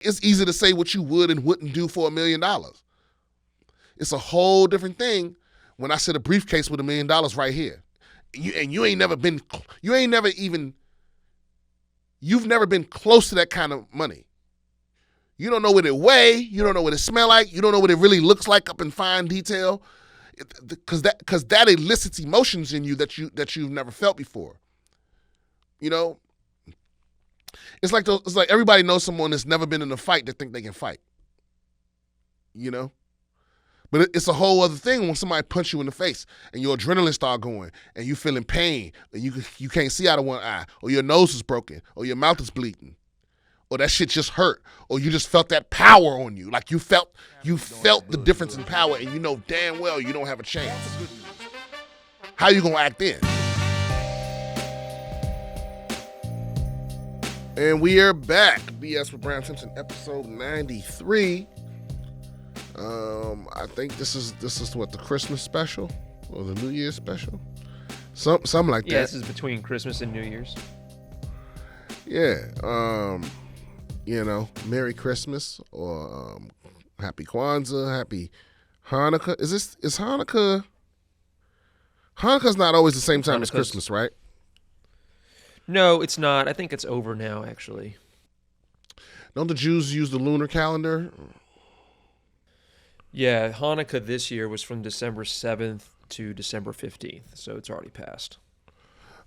It's easy to say what you would and wouldn't do for $1 million. It's a whole different thing when I sit a briefcase with $1 million right here. You've never been close to that kind of money. You don't know what it weigh. You don't know what it smell like. You don't know what it really looks like up in fine detail, because that elicits emotions in you that you've never felt before. You know, it's like everybody knows someone that's never been in a fight that think they can fight. You know, but it's a whole other thing when somebody punch you in the face and your adrenaline start going and you feeling pain and you can't see out of one eye, or your nose is broken, or your mouth is bleeding, or that shit just hurt, or you just felt that power on you. Like you felt the difference in power, and you know damn well you don't have a chance. How you gonna act then? And we are back. BS with Brian Simpson, episode 93. I think this is what, the Christmas special or the New Year's special, something like that. Yeah, this is between Christmas and New Year's. Yeah. You know, Merry Christmas, or Happy Kwanzaa, Happy Hanukkah. Is Hanukkah? Hanukkah's not always the same time as Christmas, right? No, it's not. I think it's over now, actually. Don't the Jews use the lunar calendar? Yeah, Hanukkah this year was from December 7th to December 15th, so it's already passed.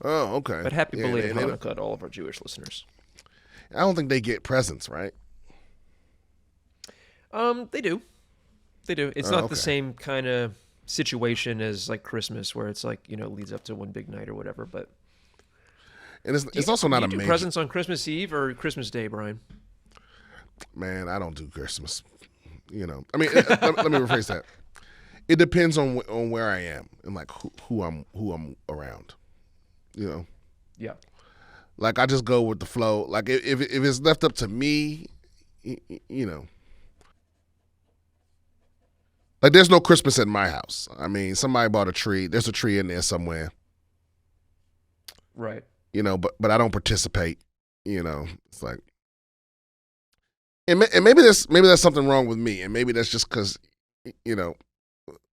Oh, okay. But happy belated Hanukkah to all of our Jewish listeners. I don't think they get presents, right? They do. It's not the same kind of situation as like Christmas, where it's like, you know, it leads up to one big night or whatever. But and it's also not a major. Presents on Christmas Eve or Christmas Day, Brian? Man, I don't do Christmas. You know, I mean, let me rephrase that. It depends on where I am and like who I'm around. You know. Yeah. Like I just go with the flow. Like if it's left up to me, you know. Like there's no Christmas at my house. I mean, somebody bought a tree. There's a tree in there somewhere. Right. You know, but I don't participate. You know, it's like. And maybe there's something wrong with me, and maybe that's just because, you know,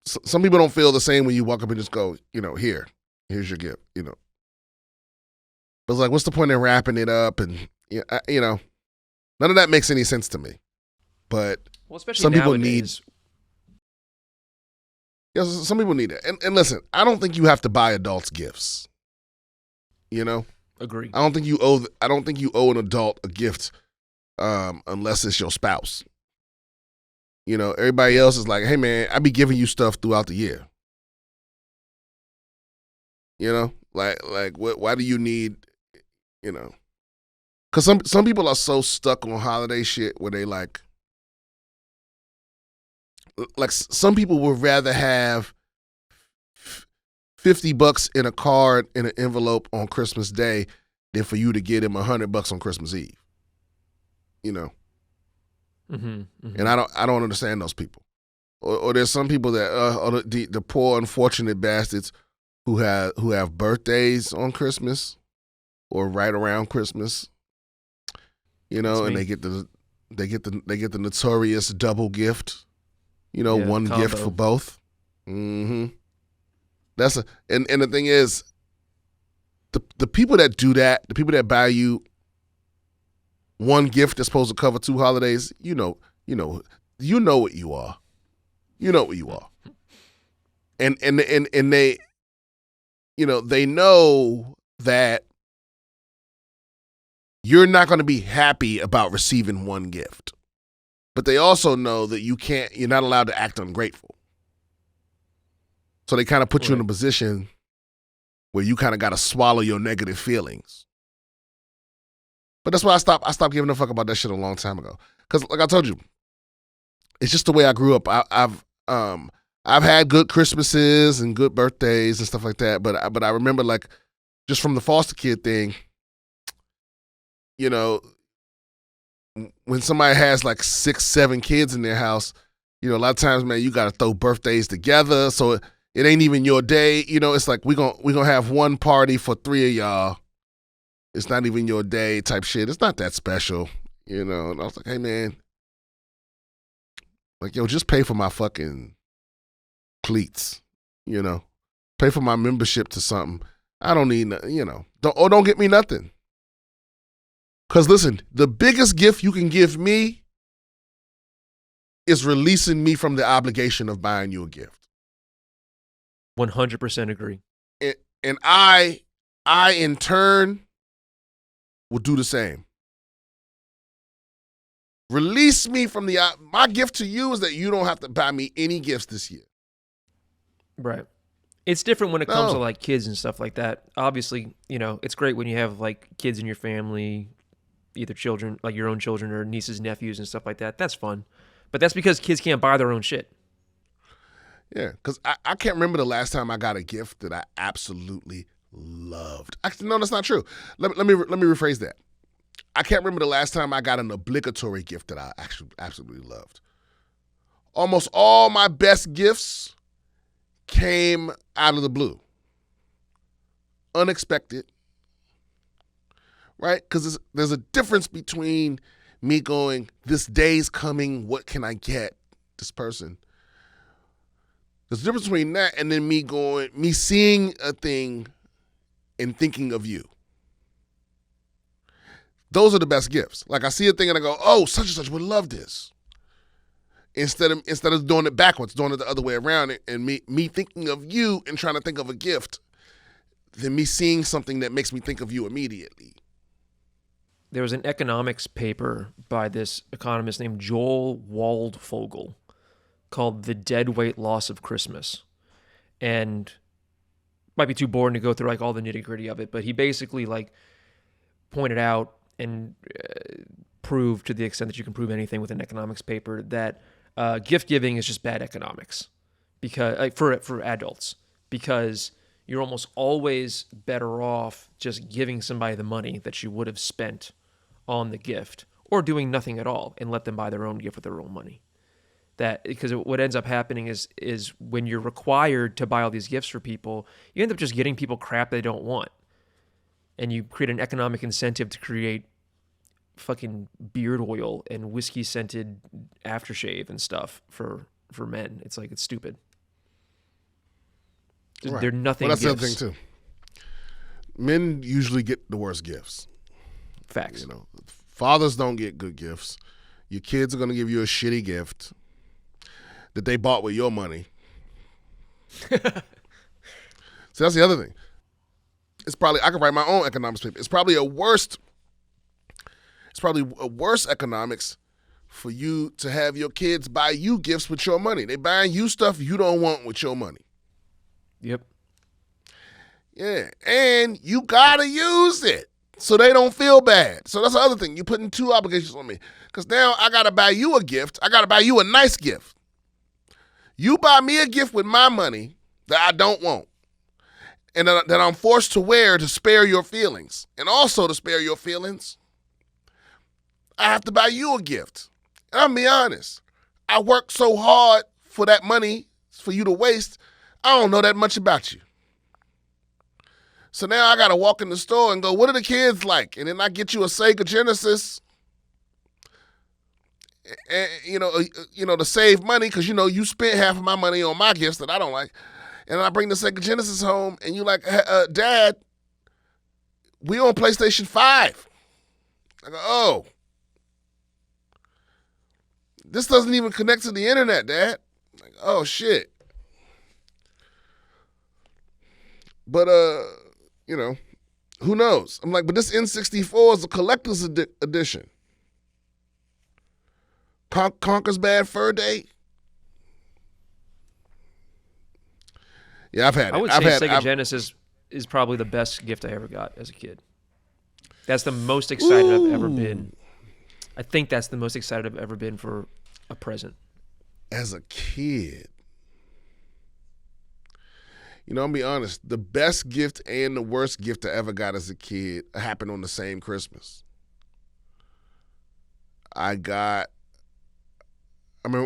some people don't feel the same when you walk up and just go, you know, here's your gift, you know. But it's like, what's the point in wrapping it up? And you know, none of that makes any sense to me. But especially some people nowadays. Some people need it. And listen, I don't think you have to buy adults gifts. You know, Agree. I don't think you owe an adult a gift. Unless it's your spouse. You know, everybody else is like, hey man, I be giving you stuff throughout the year. You know, like why do you need, you know? Because some people are so stuck on holiday shit where they like some people would rather have $50 in a card in an envelope on Christmas Day than for you to get them $100 on Christmas Eve. You know, and I don't understand those people, or there's some people that are the poor unfortunate bastards who have birthdays on Christmas or right around Christmas, you know, and they get the notorious double gift, you know, one combo. gift for both. That's and the thing is, the people that do that, the people that buy you one gift that's supposed to cover two holidays, you know what you are. You know what you are. And they, you know, they know that you're not going to be happy about receiving one gift. But they also know that you're not allowed to act ungrateful. So they kind of put you in a position where you kind of got to swallow your negative feelings. But that's why I stopped giving a fuck about that shit a long time ago. Because like I told you, it's just the way I grew up. I've had good Christmases and good birthdays and stuff like that. But I remember, like, just from the foster kid thing, you know, when somebody has like 6, 7 kids in their house, you know, a lot of times, man, you got to throw birthdays together. So it ain't even your day. You know, it's like we gonna have one party for 3 of y'all. It's not even your day type shit. It's not that special. And I was like, hey, man, like, yo, just pay for my fucking cleats, pay for my membership to something. I don't need, don't get me nothing. Because listen, the biggest gift you can give me is releasing me from the obligation of buying you a gift. 100% agree. And I in turn will do the same. Release me from my gift to you is that you don't have to buy me any gifts this year. Right. It's different when it comes to like kids and stuff like that. Obviously, it's great when you have like kids in your family, either children, like your own children or nieces, nephews and stuff like that. That's fun. But that's because kids can't buy their own shit. Yeah, because I can't remember the last time I got a gift that I absolutely loved. Actually, no, that's not true. Let me rephrase that. I can't remember the last time I got an obligatory gift that I actually absolutely loved. Almost all my best gifts came out of the blue. Unexpected. Right? Because there's a difference between me going, this day's coming, what can I get this person? There's a difference between that and then me seeing a thing and thinking of you. Those are the best gifts. Like I see a thing and I go, oh, such and such would love this. Instead of doing it backwards, doing it the other way around, and me thinking of you and trying to think of a gift, than me seeing something that makes me think of you immediately. There was an economics paper by this economist named Joel Waldfogel called The Deadweight Loss of Christmas. And it might be too boring to go through like all the nitty-gritty of it, but he basically like pointed out and proved, to the extent that you can prove anything with an economics paper, that gift giving is just bad economics because like, for adults, because you're almost always better off just giving somebody the money that you would have spent on the gift or doing nothing at all and let them buy their own gift with their own money. That because what ends up happening is when you're required to buy all these gifts for people, you end up just getting people crap they don't want. And you create an economic incentive to create fucking beard oil and whiskey scented aftershave and stuff for men. It's like, it's stupid. Right. They're nothing. Well, that's gifts. the other thing too. Men usually get the worst gifts. Facts. Fathers don't get good gifts. Your kids are going to give you a shitty gift that they bought with your money. So that's the other thing. It's probably, I could write my own economics paper. It's probably a worse economics for you to have your kids buy you gifts with your money. They buying you stuff you don't want with your money. Yep. Yeah, and you gotta use it so they don't feel bad. So that's the other thing. You're putting two obligations on me. Because now I gotta buy you a gift. I gotta buy you a nice gift. You buy me a gift with my money that I don't want and that I'm forced to wear to spare your feelings. And also to spare your feelings, I have to buy you a gift. And I'll be honest, I worked so hard for that money for you to waste, I don't know that much about you. So now I got to walk in the store and go, what are the kids like? And then I get you a Sega Genesis, and, to save money because, you spent half of my money on my gifts that I don't like. And I bring the Sega Genesis home and you like, Dad, we on PlayStation 5. I go, oh. This doesn't even connect to the internet, Dad. Like, oh, shit. But, who knows? I'm like, but this N64 is a collector's edition. Conker's Bad Fur Day. Yeah, I've had it. I would say Sega Genesis is probably the best gift I ever got as a kid. That's the most excited I've ever been. I think that's the most excited I've ever been for a present. As a kid. I'll be honest, the best gift and the worst gift I ever got as a kid happened on the same Christmas.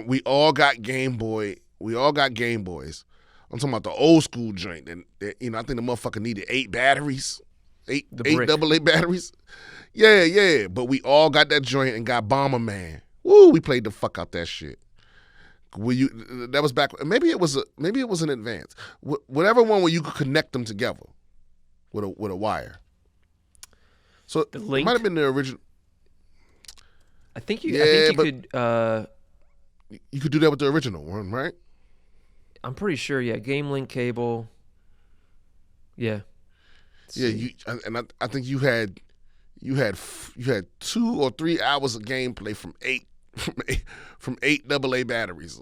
We all got Game Boy. We all got Game Boys. I'm talking about the old school joint. And I think the motherfucker needed 8 batteries. eight The eight brick. AA batteries. Yeah. But we all got that joint and got Bomberman. Woo, we played the fuck out that shit. That was back. Maybe it was an advance. Whatever one where you could connect them together with a wire. So The it Link? might have been the original. I think you but could. you could do that with the original one, right? I'm pretty sure. Yeah, Game Link cable. Yeah. Let's see. I think you had 2 or 3 hours of gameplay from eight AA batteries,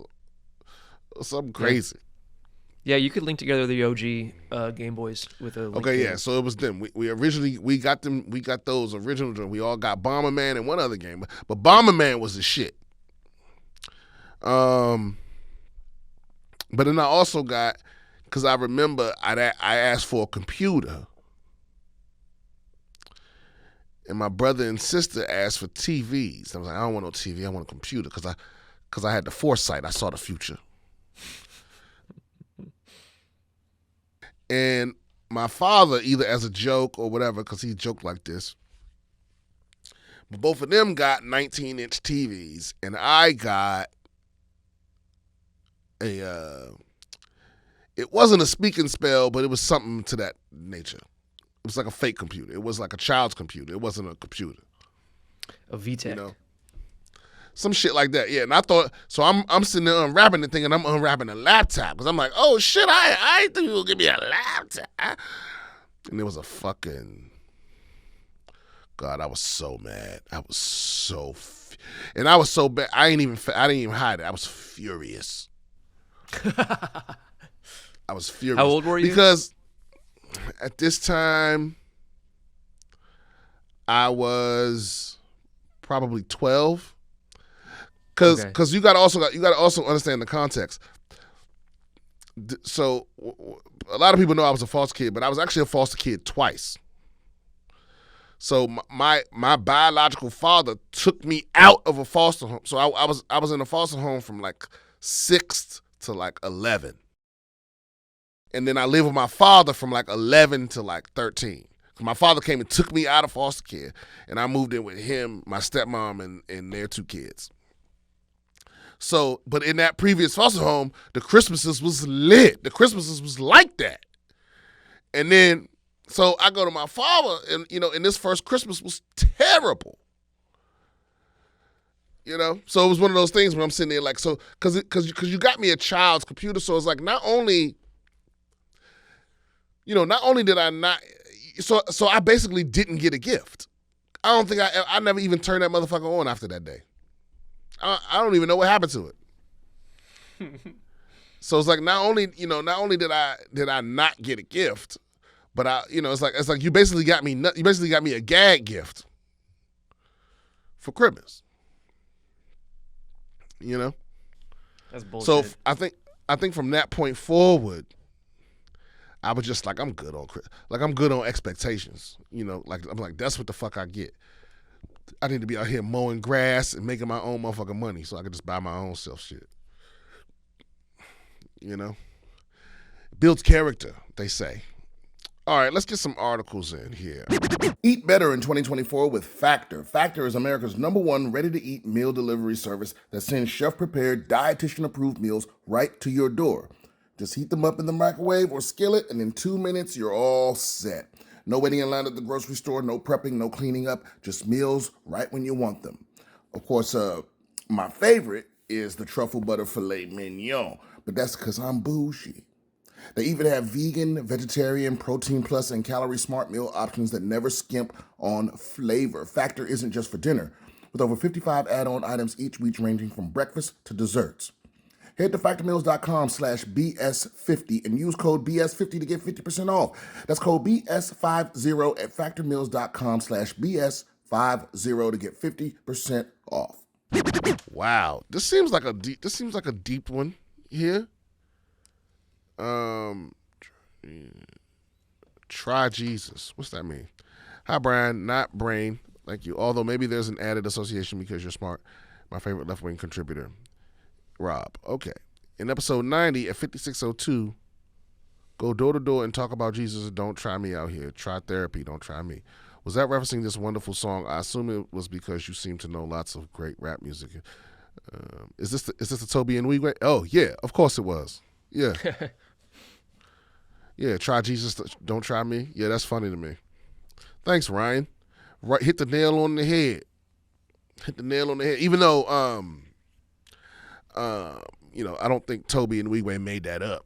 something crazy. Yeah, you could link together the OG Game Boys with a link Okay, cable. yeah. So it was them. We originally got them. We got those original. We all got Bomberman and one other game, but Bomberman was the shit. But then I also got, because I remember I asked for a computer, and my brother and sister asked for TVs. I was like, I don't want no TV. I want a computer because I had the foresight. I saw the future. And my father, either as a joke or whatever, because he joked like this, but both of them got 19-inch TVs, and I got it wasn't a speaking spell, but it was something to that nature. It was like a fake computer. It was like a child's computer. It wasn't a computer. A VTech. You know? Some shit like that, yeah. And I thought, so I'm sitting there unwrapping the thing, and I'm unwrapping a laptop because I'm like, oh shit, I think you'll give me a laptop. And it was a fucking, God, I was so mad. I was so, and I was so bad. I didn't even hide it. I was furious. I was furious. How old were you? Because at this time, I was probably 12. Because you got to also understand the context. So a lot of people know I was a foster kid, but I was actually a foster kid twice. So my biological father took me out of a foster home. So I was in a foster home from like 6 to like 11. And then I lived with my father from like 11 to like 13. My father came and took me out of foster care, and I moved in with him, my stepmom, and their 2 kids. So, but in that previous foster home, the Christmases was lit. The Christmases was like that. And then, so I go to my father, and and this first Christmas was terrible. So it was one of those things when I'm sitting there like, so, because you got me a child's computer, so it's like not only did I not, so I basically didn't get a gift. I don't think I never even turned that motherfucker on after that day. I don't even know what happened to it. So it's like not only did I not get a gift, but it's like you basically got me a gag gift for Christmas. That's bullshit. So I think from that point forward, I was just like, I'm good on expectations. Like I'm like, that's what the fuck I get. I need to be out here mowing grass and making my own motherfucking money so I can just buy my own self shit. Builds character, they say. All right, let's get some articles in here. Eat better in 2024 with Factor. Factor is America's #1 ready-to-eat meal delivery service that sends chef-prepared, dietitian-approved meals right to your door. Just heat them up in the microwave or skillet, and in 2 minutes, you're all set. No waiting in line at the grocery store, no prepping, no cleaning up, just meals right when you want them. Of course, my favorite is the truffle butter filet mignon, but that's because I'm bougie. They even have vegan, vegetarian, protein plus, and calorie smart meal options that never skimp on flavor. Factor isn't just for dinner, with over 55 add-on items each week ranging from breakfast to desserts. Head to factormeals.com/BS50 and use code BS50 to get 50% off. That's code BS50 at factormeals.com/BS50 to get 50% off. Wow, this seems like a deep one here. Try Jesus. What's that mean? Hi, Brian, not brain. Thank you. Although maybe there's an added association because you're smart. My favorite left-wing contributor. Rob. Okay. In episode 90 at 5602, Go door to door and talk about Jesus. Don't try me out here. Try therapy. Don't try me. Was that referencing this wonderful song? I assume it was because you seem to know lots of great rap music. Is this the Toby and Wee? Oh yeah, of course it was. Yeah, yeah. Try Jesus. Don't try me. Yeah, that's funny to me. Thanks, Ryan. Right, hit the nail on the head. Hit the nail on the head. Even though, I don't think Toby and Wee made that up.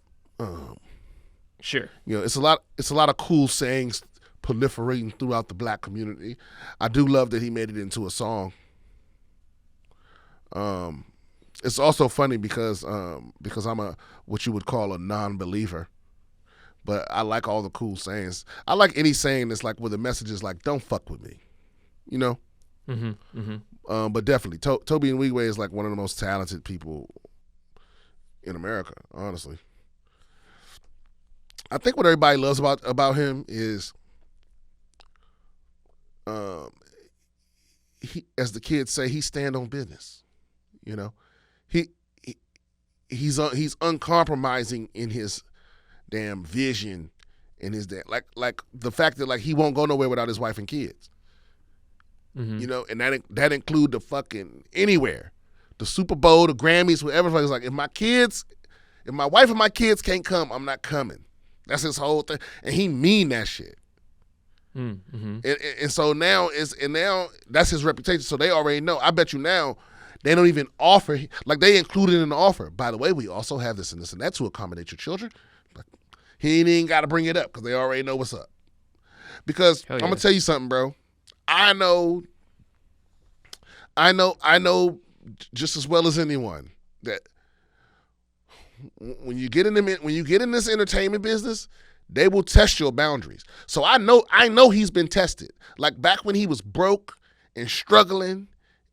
Sure. It's a lot of cool sayings proliferating throughout the black community. I do love that he made it into a song. It's also funny because I'm what you would call a non-believer, but I like all the cool sayings. I like any saying that's like where the message is like, don't fuck with me, Mm-hmm. Mm-hmm. But definitely Toby and Wee is like one of the most talented people in America, honestly. I think what everybody loves about him is, he, as the kids say, he stand on business. He's uncompromising in his damn vision, and his like the fact that like he won't go nowhere without his wife and kids. Mm-hmm. And that include the fucking anywhere, the Super Bowl, the Grammys, whatever. It's like if my wife and my kids can't come, I'm not coming. That's his whole thing, and he mean that shit. Mm-hmm. And so now that's his reputation. So they already know. I bet you now they don't even offer, like they included in the offer. By the way, we also have this and this and that to accommodate your children. Like, he ain't even got to bring it up because they already know what's up. Because yeah. I'm gonna tell you something, bro. I know just as well as anyone that when you get in this entertainment business, they will test your boundaries. So I know he's been tested. Like back when he was broke and struggling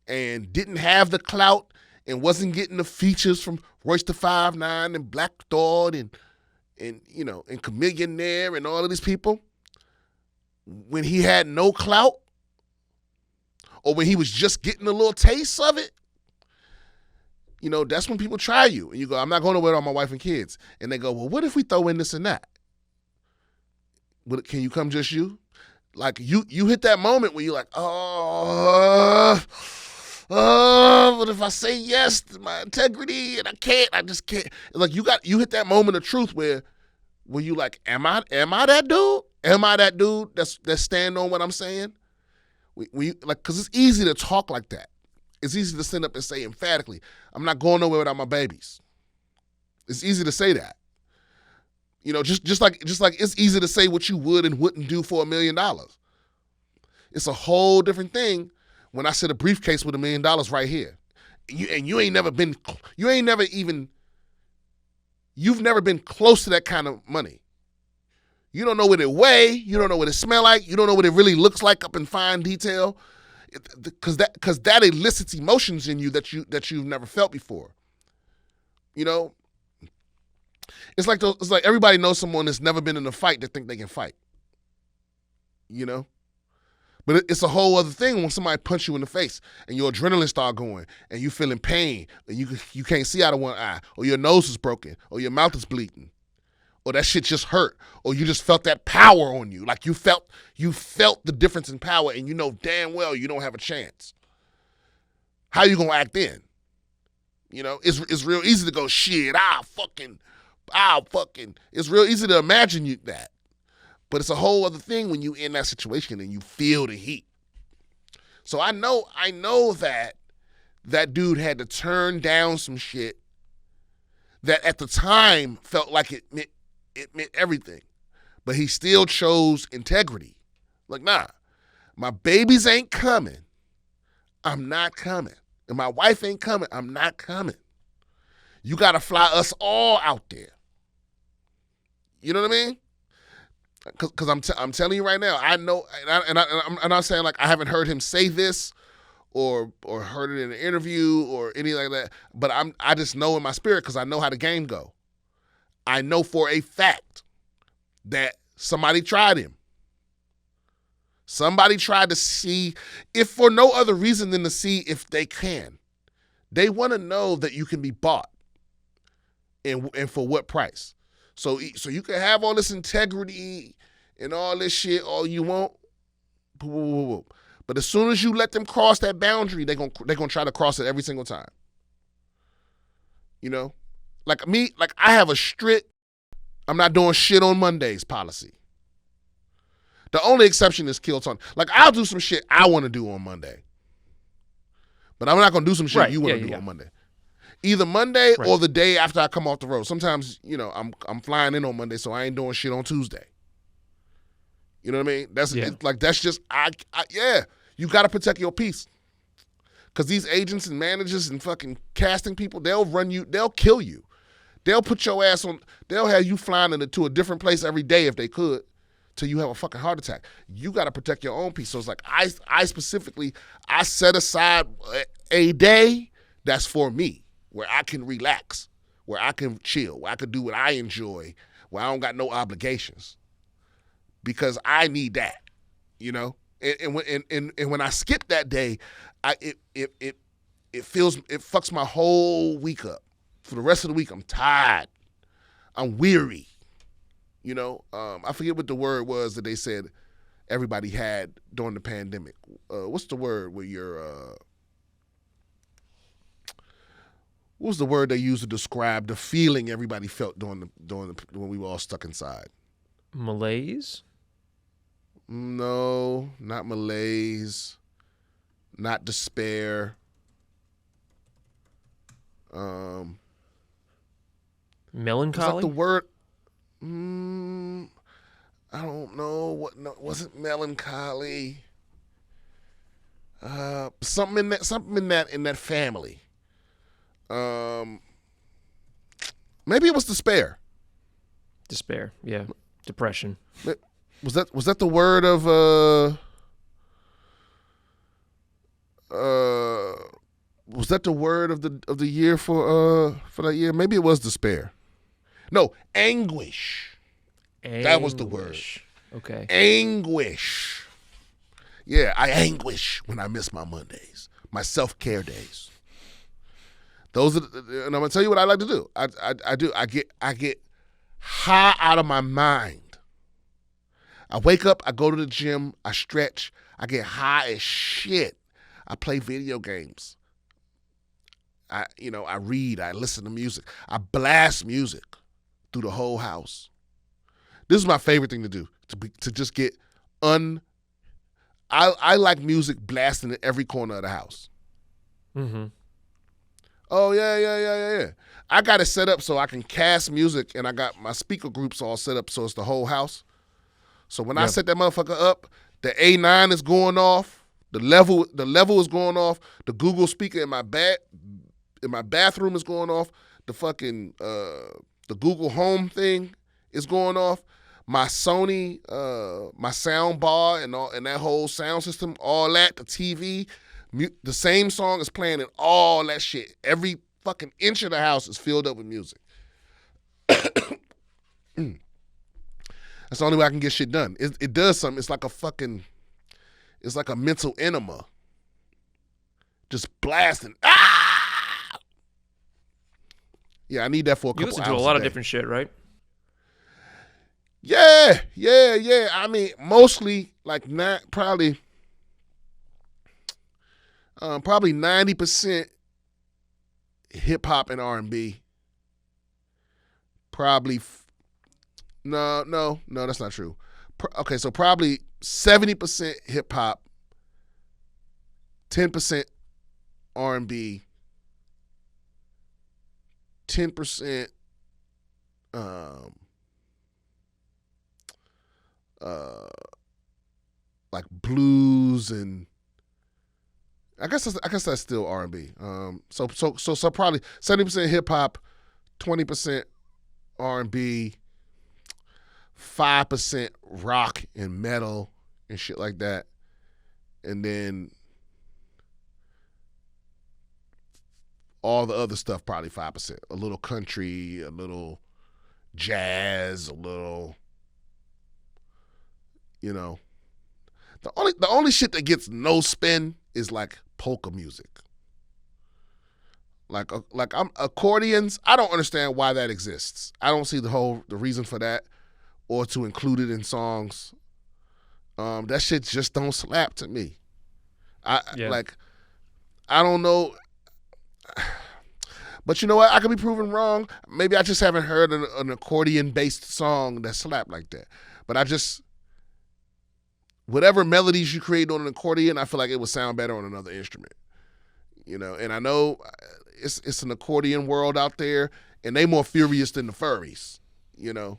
and didn't have the clout and wasn't getting the features from Royce the 5'9" and Black Thought and Chamillionaire and all of these people. When he had no clout, or when he was just getting a little taste of it, that's when people try you. And you go, I'm not going nowhere with my wife and kids. And they go, well, what if we throw in this and that? Can you come just you? Like you hit that moment where you're like, but if I say yes to my integrity and I just can't. Like you hit that moment of truth where you like, am I that dude? Am I that dude that's stand on what I'm saying? Because it's easy to talk like that. It's easy to stand up and say emphatically, I'm not going nowhere without my babies. It's easy to say that. Just like it's easy to say what you would and wouldn't do for $1 million. It's a whole different thing when I sit a briefcase with $1 million right here. You've never been close to that kind of money. You don't know what it weigh. You don't know what it smell like. You don't know what it really looks like up in fine detail, because that elicits emotions in you that you've never felt before. It's like everybody knows someone that's never been in a fight that think they can fight. But it's a whole other thing when somebody punch you in the face and your adrenaline start going and you feeling pain and you can't see out of one eye, or your nose is broken, or your mouth is bleeding, or that shit just hurt, or you just felt that power on you. Like you felt the difference in power, and you know damn well you don't have a chance. How you gonna act then? It's real easy to go, shit, I'll fucking. It's real easy to imagine that. But it's a whole other thing when you in that situation and you feel the heat. So I know that dude had to turn down some shit that at the time felt like it meant everything. But he still chose integrity. Like, nah, my babies ain't coming. I'm not coming. And my wife ain't coming. I'm not coming. You got to fly us all out there. You know what I mean? Because I'm telling you right now, I know, and I'm not saying like I haven't heard him say this or heard it in an interview or anything like that, but I just know in my spirit because I know how the game go. I know for a fact that somebody tried him. Somebody tried to see, if for no other reason than to see if they can. They want to know that you can be bought and for what price. So you can have all this integrity and all this shit all you want, but as soon as you let them cross that boundary, they're gonna try to cross it every single time. You know, like me, like I have a strict, I'm not doing shit on Mondays policy. The only exception is Kill Tony. Like I'll do some shit I want to do on Monday, but I'm not gonna do some shit you want to do on Monday. Either Monday or the day after I come off the road. Sometimes, you know, I'm flying in on Monday, so I ain't doing shit on Tuesday. You know what I mean? That's just you got to protect your peace. Because these agents and managers and fucking casting people, they'll kill you. They'll put your ass on, they'll have you flying to a different place every day if they could, till you have a fucking heart attack. You got to protect your own peace. So it's like, I specifically set aside a day that's for me, where I can relax, where I can chill, where I can do what I enjoy, where I don't got no obligations. Because I need that, you know? And when I skip that day, it fucks my whole week up. For the rest of the week, I'm tired. I'm weary. You know, I forget what the word was that they said everybody had during the pandemic. What's the word where you're what was the word they used to describe the feeling everybody felt during when we were all stuck inside? Malaise? No, not malaise. Not despair. Melancholy? Was that the word? I don't know. What wasn't melancholy. Something in that family. Maybe it was despair. Despair, yeah. Depression. Was that the word of was that the word of the year for that year? Maybe it was despair. No, anguish. That was the word. Okay. Anguish. Yeah, I anguish when I miss my Mondays, my self-care days. Those are, and I'm gonna tell you what I like to do. I get high out of my mind. I wake up, I go to the gym, I stretch, I get high as shit. I play video games. I read, I listen to music. I blast music through the whole house. This is my favorite thing to do, to just get I like music blasting in every corner of the house. Mm-hmm. Oh, yeah. I got it set up so I can cast music, and I got my speaker groups all set up so it's the whole house. So when I set that motherfucker up, the A9 is going off, the level is going off, the Google speaker in my bathroom is going off, the fucking the Google Home thing is going off, my Sony my sound bar and that whole sound system, all that, the TV, the same song is playing and all that shit. Every fucking inch of the house is filled up with music. That's the only way I can get shit done. It does something. It's like a mental enema. Just blasting. Ah! Yeah, I need that for a couple hours. You listen to a lot of different shit, right? Yeah. I mean, mostly like probably 90% hip hop and R&B. Probably. No, that's not true. Okay, so probably 70% hip hop, 10% R&B, 10% like blues, and I guess that's still R&B. So probably 70% hip hop, 20% R&B, 5% rock and metal and shit like that, and then all the other stuff probably 5%. A little country, a little jazz, a little, the only shit that gets no spin is like polka music. Like I'm accordions. I don't understand why that exists. I don't see the reason for that or to include it in songs. That shit just don't slap to me. Yeah. I don't know. But you know what? I could be proven wrong. Maybe I just haven't heard an accordion-based song that slapped like that. But whatever melodies you create on an accordion, I feel like it would sound better on another instrument. And I know it's an accordion world out there, and they more furious than the furries. Yeah.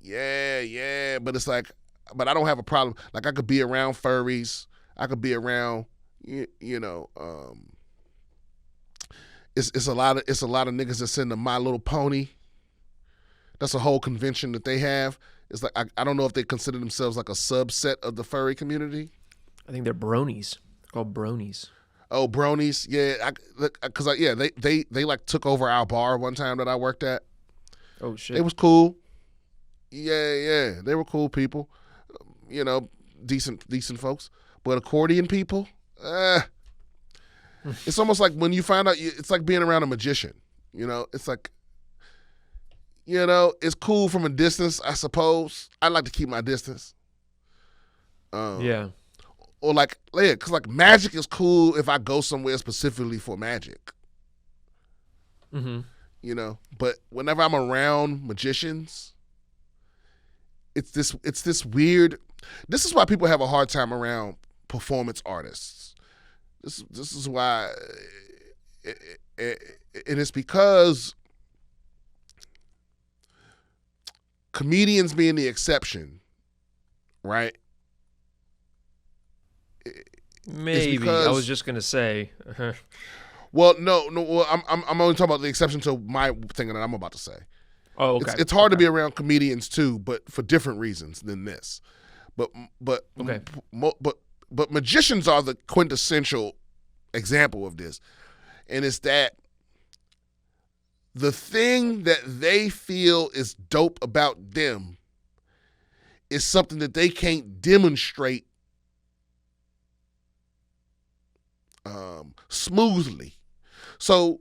Yeah. But it's like, but I don't have a problem. Like I could be around furries. I could be around, It's a lot of niggas that send a My Little Pony. That's a whole convention that they have. It's like I don't know if they consider themselves like a subset of the furry community. I think they're bronies. They're called bronies. Oh, bronies, yeah. They like took over our bar one time that I worked at. Oh shit. It was cool. Yeah. They were cool people. Decent folks. But accordion people, it's almost like when you find out, it's like being around a magician. It's like, it's cool from a distance, I suppose. I like to keep my distance. Yeah. Or because like magic is cool if I go somewhere specifically for magic. Mm-hmm. But whenever I'm around magicians, it's this weird. This is why people have a hard time around performance artists. This is why, and it's because comedians being the exception, right? Maybe I was just gonna say. Well, no. Well, I'm only talking about the exception to my thing that I'm about to say. Oh, okay. It's hard to be around comedians too, but for different reasons than this. Okay. But magicians are the quintessential example of this, and it's that the thing that they feel is dope about them is something that they can't demonstrate smoothly. So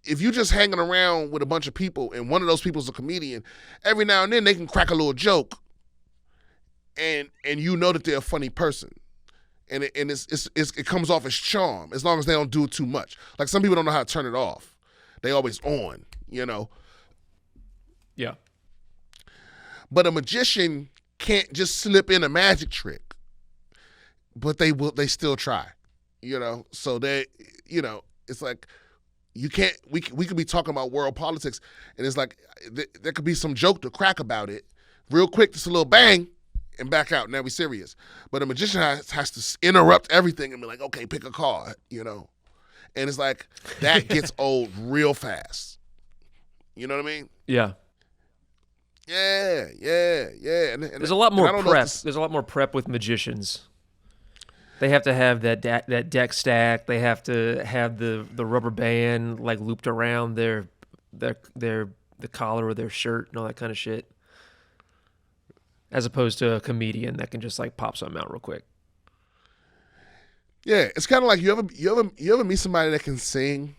if you just hanging around with a bunch of people and one of those people is a comedian, every now and then they can crack a little joke, and that they're a funny person, and it comes off as charm as long as they don't do it too much. Like some people don't know how to turn it off; they always on, Yeah. But a magician can't just slip in a magic trick, but they still try, So they, it's like you can't. We could be talking about world politics, and it's like there could be some joke to crack about it, real quick, just a little bang, and back out. Now we serious. But a magician has to interrupt everything and be like, okay, pick a card, And it's like that gets old real fast. You know what I mean? Yeah. Yeah. And there's a lot more prep. There's a lot more prep with magicians. They have to have that deck stack. They have to have the rubber band like looped around the collar of their shirt and all that kind of shit. As opposed to a comedian that can just like pop something out real quick. Yeah, it's kind of like you ever meet somebody that can sing,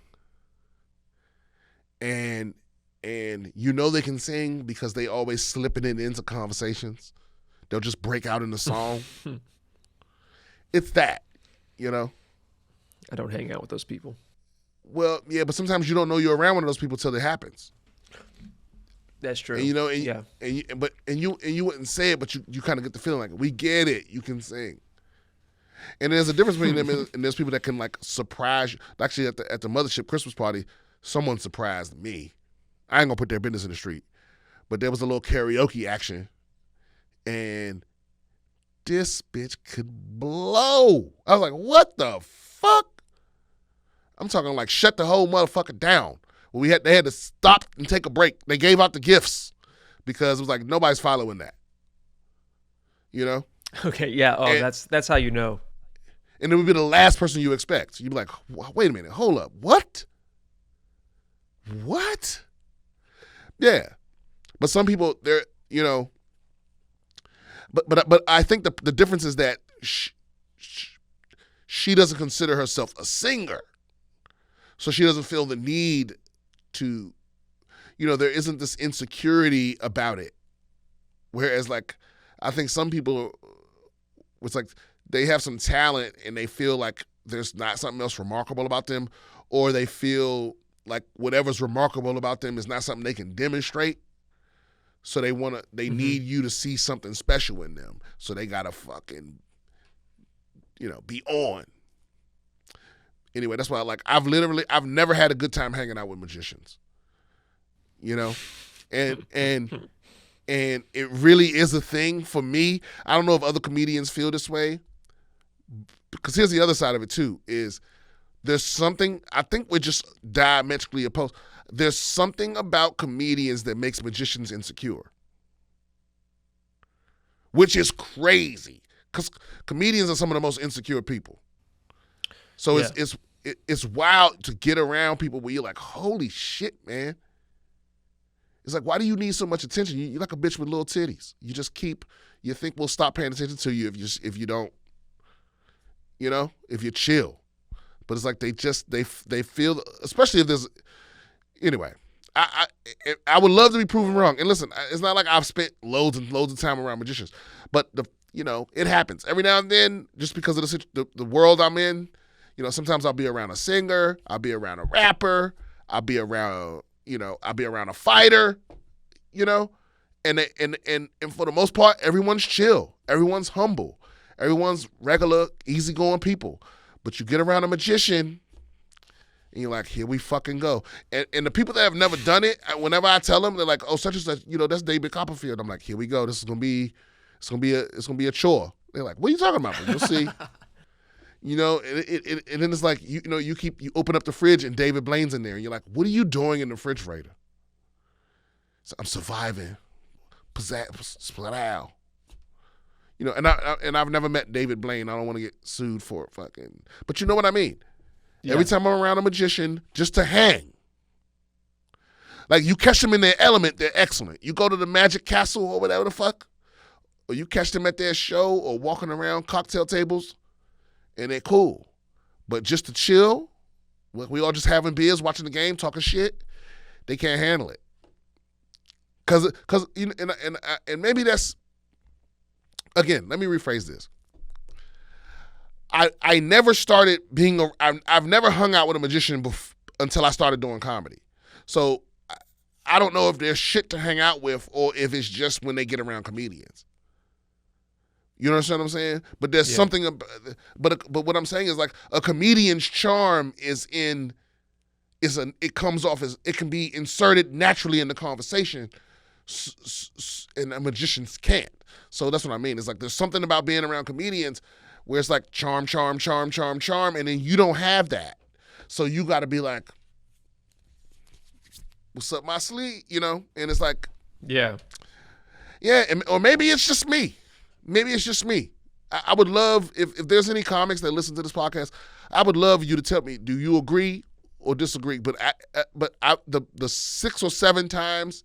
and they can sing because they always slipping it into conversations. They'll just break out in the song. It's that, I don't hang out with those people. Well, yeah, but sometimes you don't know you're around one of those people till it happens. That's true. And, yeah. And you wouldn't say it, but you kind of get the feeling like, we get it, you can sing. And there's a difference between them and there's people that can like surprise you. Actually, at the mothership Christmas party, someone surprised me. I ain't gonna put their business in the street, but there was a little karaoke action, and this bitch could blow. I was like, what the fuck? I'm talking like shut the whole motherfucker down. Well, they had to stop and take a break. They gave out the gifts because it was like nobody's following that. Okay, yeah. Oh, and that's how you know. And it would be the last person you expect. You'd be like, wait a minute, hold up, what? What? Yeah, but some people, they're but I think the difference is that she doesn't consider herself a singer. So she doesn't feel the need to, there isn't this insecurity about it. Whereas, like, I think some people, it's like they have some talent and they feel like there's not something else remarkable about them, or they feel like whatever's remarkable about them is not something they can demonstrate. So they need you to see something special in them. So they gotta fucking, be on. Anyway, that's why I've never had a good time hanging out with magicians. And it really is a thing for me. I don't know if other comedians feel this way, because here's the other side of it too, is there's something, I think we're just diametrically opposed. There's something about comedians that makes magicians insecure, which is crazy, because comedians are some of the most insecure people. So it's wild to get around people where you're like, holy shit, man. It's like, why do you need so much attention? You're like a bitch with little titties. You think we'll stop paying attention to you if you don't, if you chill. But it's like they feel, especially if there's, anyway, I would love to be proven wrong. And listen, it's not like I've spent loads and loads of time around magicians, but it happens every now and then, just because of the world I'm in. Sometimes I'll be around a singer, I'll be around a rapper, I'll be around a fighter, and for the most part, everyone's chill, everyone's humble, everyone's regular, easygoing people. But you get around a magician, and you're like, here we fucking go. And the people that have never done it, whenever I tell them, they're like, oh, such and such, that's David Copperfield. I'm like, here we go. This is gonna be a chore. They're like, what are you talking about? But you'll see. And then it's like, you open up the fridge and David Blaine's in there, and you're like, what are you doing in the refrigerator? So, I'm surviving. Splat. And I've never met David Blaine. I don't want to get sued for it, fucking. But you know what I mean. Yeah. Every time I'm around a magician, just to hang. Like, you catch them in their element, they're excellent. You go to the Magic Castle or whatever the fuck, or you catch them at their show or walking around cocktail tables, and they're cool. But just to chill, we all just having beers, watching the game, talking shit, they can't handle it. Cause and maybe that's, again, let me rephrase this. I never started being I've never hung out with a magician until I started doing comedy. So I don't know if there's shit to hang out with, or if it's just when they get around comedians. You understand what I'm saying? But there's something about, but what I'm saying is, like, a comedian's charm it comes off as, it can be inserted naturally in the conversation, and a magician's can't. So that's what I mean. It's like, there's something about being around comedians where it's like charm, and then you don't have that. So you got to be like, what's up my sleeve? And it's like, or maybe it's just me. I would love, if there's any comics that listen to this podcast, I would love you to tell me, do you agree or disagree? But the 6 or 7 times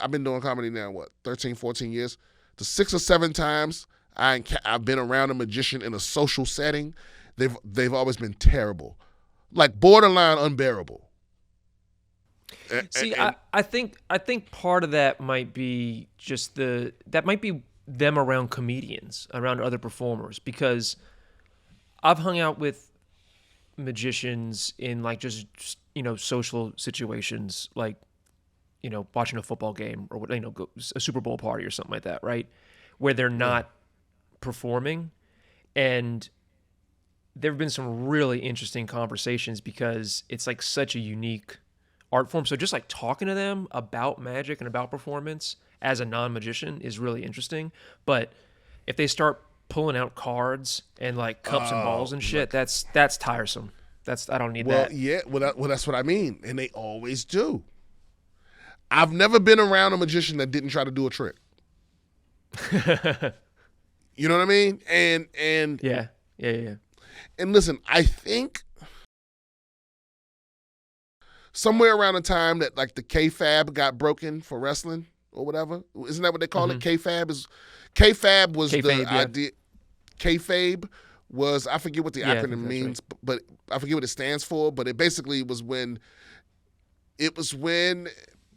I've been doing comedy now, 13, 14 years. The 6 or 7 times I've been around a magician in a social setting, they've always been terrible, like borderline unbearable. See, I think part of that might be that might be them around comedians, around other performers, because I've hung out with magicians in, like, just social situations, like, watching a football game, or a Super Bowl party or something like that, right? Where they're not performing. And there have been some really interesting conversations, because it's like such a unique art form. So just like talking to them about magic and about performance as a non-magician is really interesting. But if they start pulling out cards and like cups and balls and shit, that's tiresome. I don't need that. Yeah, that's what I mean. And they always do. I've never been around a magician that didn't try to do a trick. You know what I mean? And yeah. And listen, I think somewhere around the time that, like, the kayfabe got broken for wrestling or whatever, isn't that what they call it? Kayfabe was the idea. Kayfabe was, I forget what the Yeah, I acronym think that's means, but I forget what it stands for. But it basically was when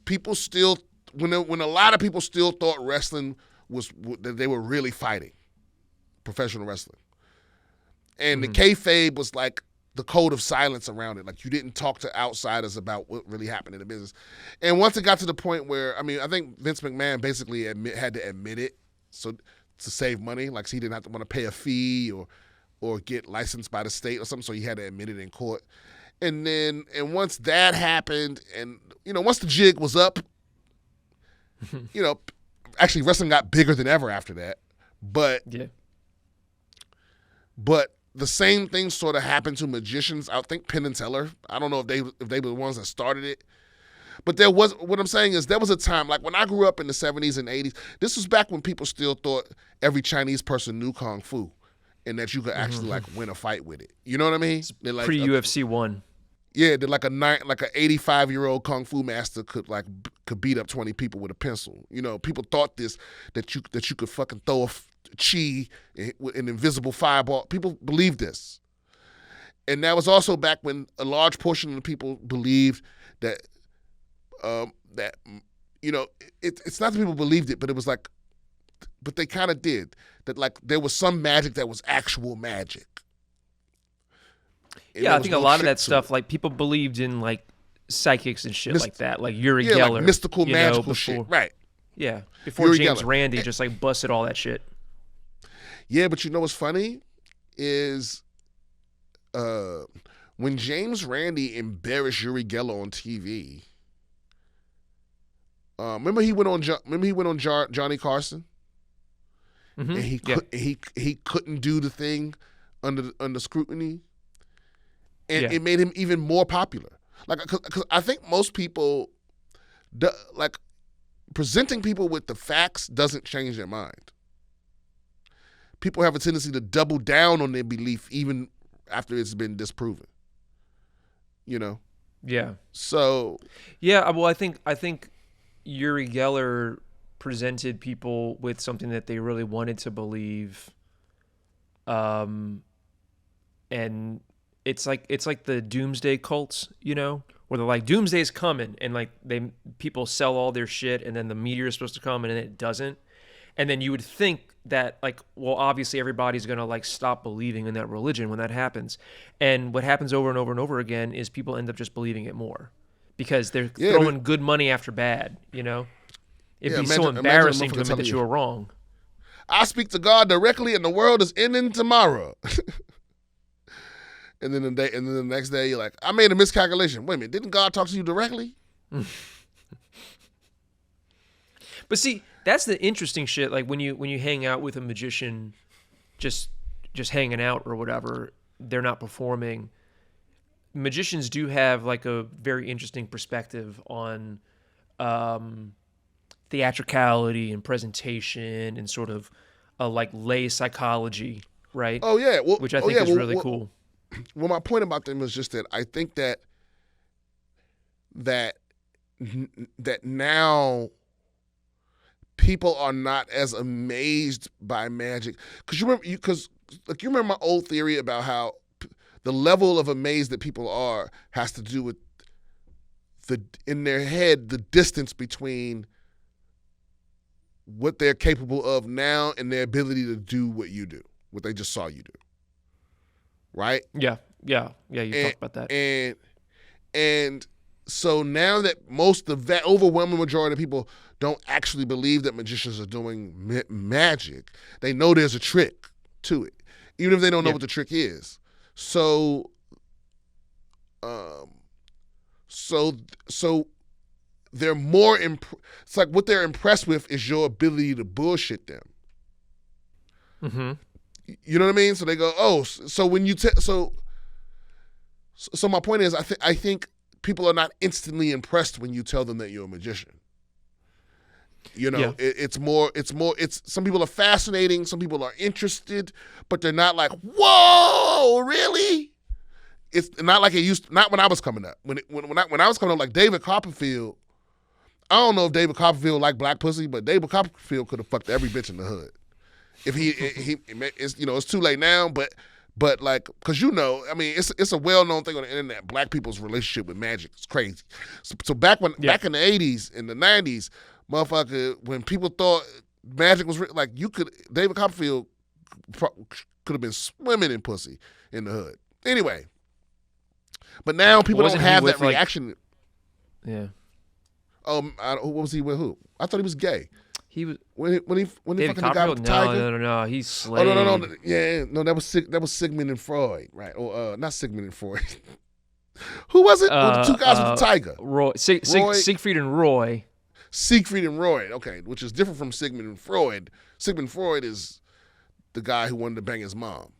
people still when a lot of people still thought wrestling was that they were really fighting professional wrestling, and the kayfabe was like the code of silence around it. Like you didn't talk to outsiders about what really happened in the business. And once it got to the point where, I mean, I think Vince McMahon basically had to admit it, so to save money, like so he didn't have to want to pay a fee or get licensed by the state or something, so he had to admit it in court. And once that happened, and once the jig was up, actually wrestling got bigger than ever after that. But the same thing sort of happened to magicians. I think Penn and Teller. I don't know if they were the ones that started it. But what I'm saying is there was a time, like when I grew up in the 70s and 80s, this was back when people still thought every Chinese person knew Kung Fu and that you could actually like win a fight with it. You know what I mean? Like, Pre-UFC 1. Yeah, they're like an 85-year-old Kung Fu master could beat up 20 people with a pencil. People thought that you could fucking throw a chi, an invisible fireball. People believed this. And that was also back when a large portion of the people believed that it's not that people believed it, but it was like, but they kind of did. That like there was some magic that was actual magic. And yeah, I think a lot of that stuff, like people believed in like psychics and shit like that, like Uri Geller, like mystical, magical shit, right? Yeah, before Uri James Geller. Randi just like busted all that shit. Yeah, but you know what's funny is when James Randi embarrassed Uri Geller on TV. Remember he went on Johnny Carson, and he couldn't do the thing under scrutiny. And it made him even more popular. Like, because I think most people, like, presenting people with the facts doesn't change their mind. People have a tendency to double down on their belief even after it's been disproven. Yeah. So. Yeah. Well, I think Uri Geller presented people with something that they really wanted to believe, and it's like the doomsday cults, where they're like doomsday's coming, and like people sell all their shit, and then the meteor is supposed to come, and then it doesn't, and then you would think that like, well, obviously everybody's gonna like stop believing in that religion when that happens, and what happens over and over and over again is people end up just believing it more because they're throwing good money after bad, It'd be so embarrassing to them that you were wrong. I speak to God directly, and the world is ending tomorrow. And then the next day, you're like, I made a miscalculation. Wait a minute, didn't God talk to you directly? But see, that's the interesting shit. Like when you hang out with a magician, just hanging out or whatever, they're not performing. Magicians do have like a very interesting perspective on theatricality and presentation and sort of like lay psychology, right? Oh yeah, which I think is really cool. Well, my point about them is just that I think that now people are not as amazed by magic because you remember my old theory about how the level of amaze that people are has to do with in their head the distance between what they're capable of now and their ability to do what they just saw you do. Right? Yeah. You talked about that. And so now that most of that overwhelming majority of people don't actually believe that magicians are doing magic, they know there's a trick to it, even if they don't know what the trick is. So they're more. It's like what they're impressed with is your ability to bullshit them. Mm-hmm. You know what I mean? So they go, oh, so when you so my point is, I think people are not instantly impressed when you tell them that you're a magician. It's some people are fascinating, some people are interested, but they're not like, whoa, really? It's not like it used. Not when I was coming up. When I was coming up, like David Copperfield. I don't know if David Copperfield liked black pussy, but David Copperfield could have fucked every bitch in the hood. If it's too late now, but But like, cause I mean, it's a well known thing on the internet. Black people's relationship with magic is crazy. So back in the 80s, in the 90s, motherfucker, when people thought magic was like, David Copperfield could have been swimming in pussy in the hood. Anyway, but now people don't have that reaction. Yeah. What was he with? Who? I thought he was gay. He was when he David fucking got the tiger. No. He's Slade. No. Yeah, no. That was Sigmund and Freud, right? Or not Sigmund and Freud. Who was it? The two guys with the tiger. Siegfried and Roy. Siegfried and Roy. Okay, which is different from Sigmund and Freud. Sigmund Freud is the guy who wanted to bang his mom.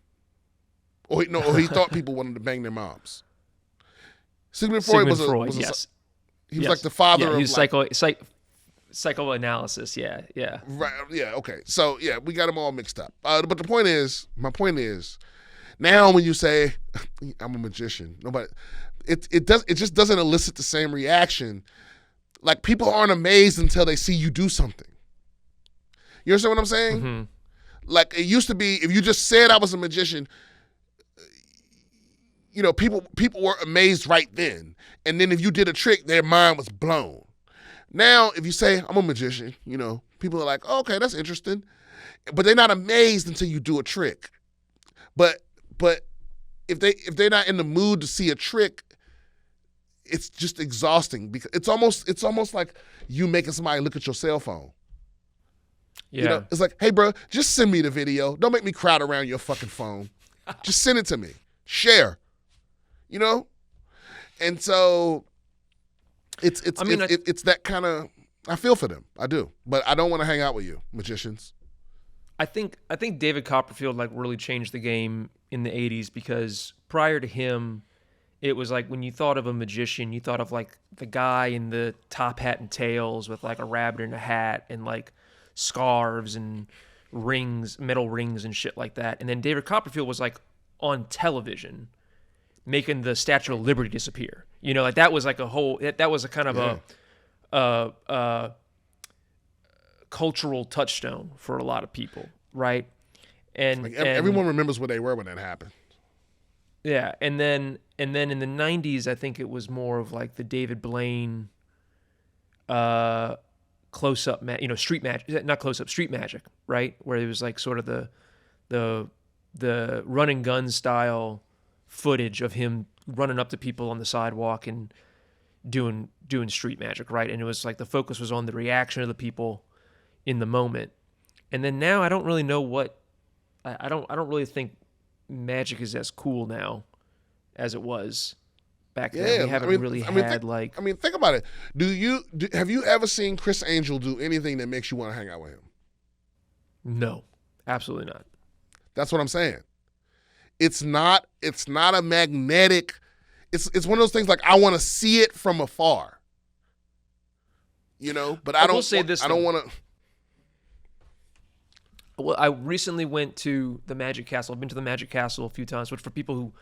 Or he thought people wanted to bang their moms. Sigmund Freud was yes. He was like the father of psychoanalysis. Yeah. Right. Yeah. Okay. So yeah, we got them all mixed up. But my point is, now when you say I'm a magician, it just doesn't elicit the same reaction. Like, people aren't amazed until they see you do something. You understand what I'm saying? Mm-hmm. Like, it used to be, if you just said I was a magician, people were amazed right then. And then if you did a trick, their mind was blown. Now, if you say, I'm a magician, people are like, oh, okay, that's interesting. But they're not amazed until you do a trick. But if they're not in the mood to see a trick, it's just exhausting, because it's almost like you making somebody look at your cell phone. Yeah. It's like, hey, bro, just send me the video. Don't make me crowd around your fucking phone. Just send it to me. Share. And so it's that kind of, I feel for them. I do. But I don't want to hang out with you, magicians. I think David Copperfield really changed the game in the 80s, because prior to him, it was like, when you thought of a magician, you thought of the guy in the top hat and tails with a rabbit in a hat and scarves and rings, metal rings and shit like that. And then David Copperfield was on television making the Statue of Liberty disappear. That was that was a kind of a cultural touchstone for a lot of people, right? And everyone remembers where they were when that happened. Yeah, and then in the 90s, I think it was more of the David Blaine close-up, street magic, not close-up, street magic, right? Where it was sort of the run and gun style footage of him running up to people on the sidewalk and doing street magic, right? And it was the focus was on the reaction of the people in the moment. And then now I don't really know I don't really think magic is as cool now as it was back then. Yeah, we haven't really had think about it. Have you ever seen Chris Angel do anything that makes you want to hang out with him? No, absolutely not. That's what I'm saying. It's not a magnetic. It's one of those things I want to see it from afar. But I don't say this. I don't want to. Well, I recently went to the Magic Castle. I've been to the Magic Castle a few times, but for people who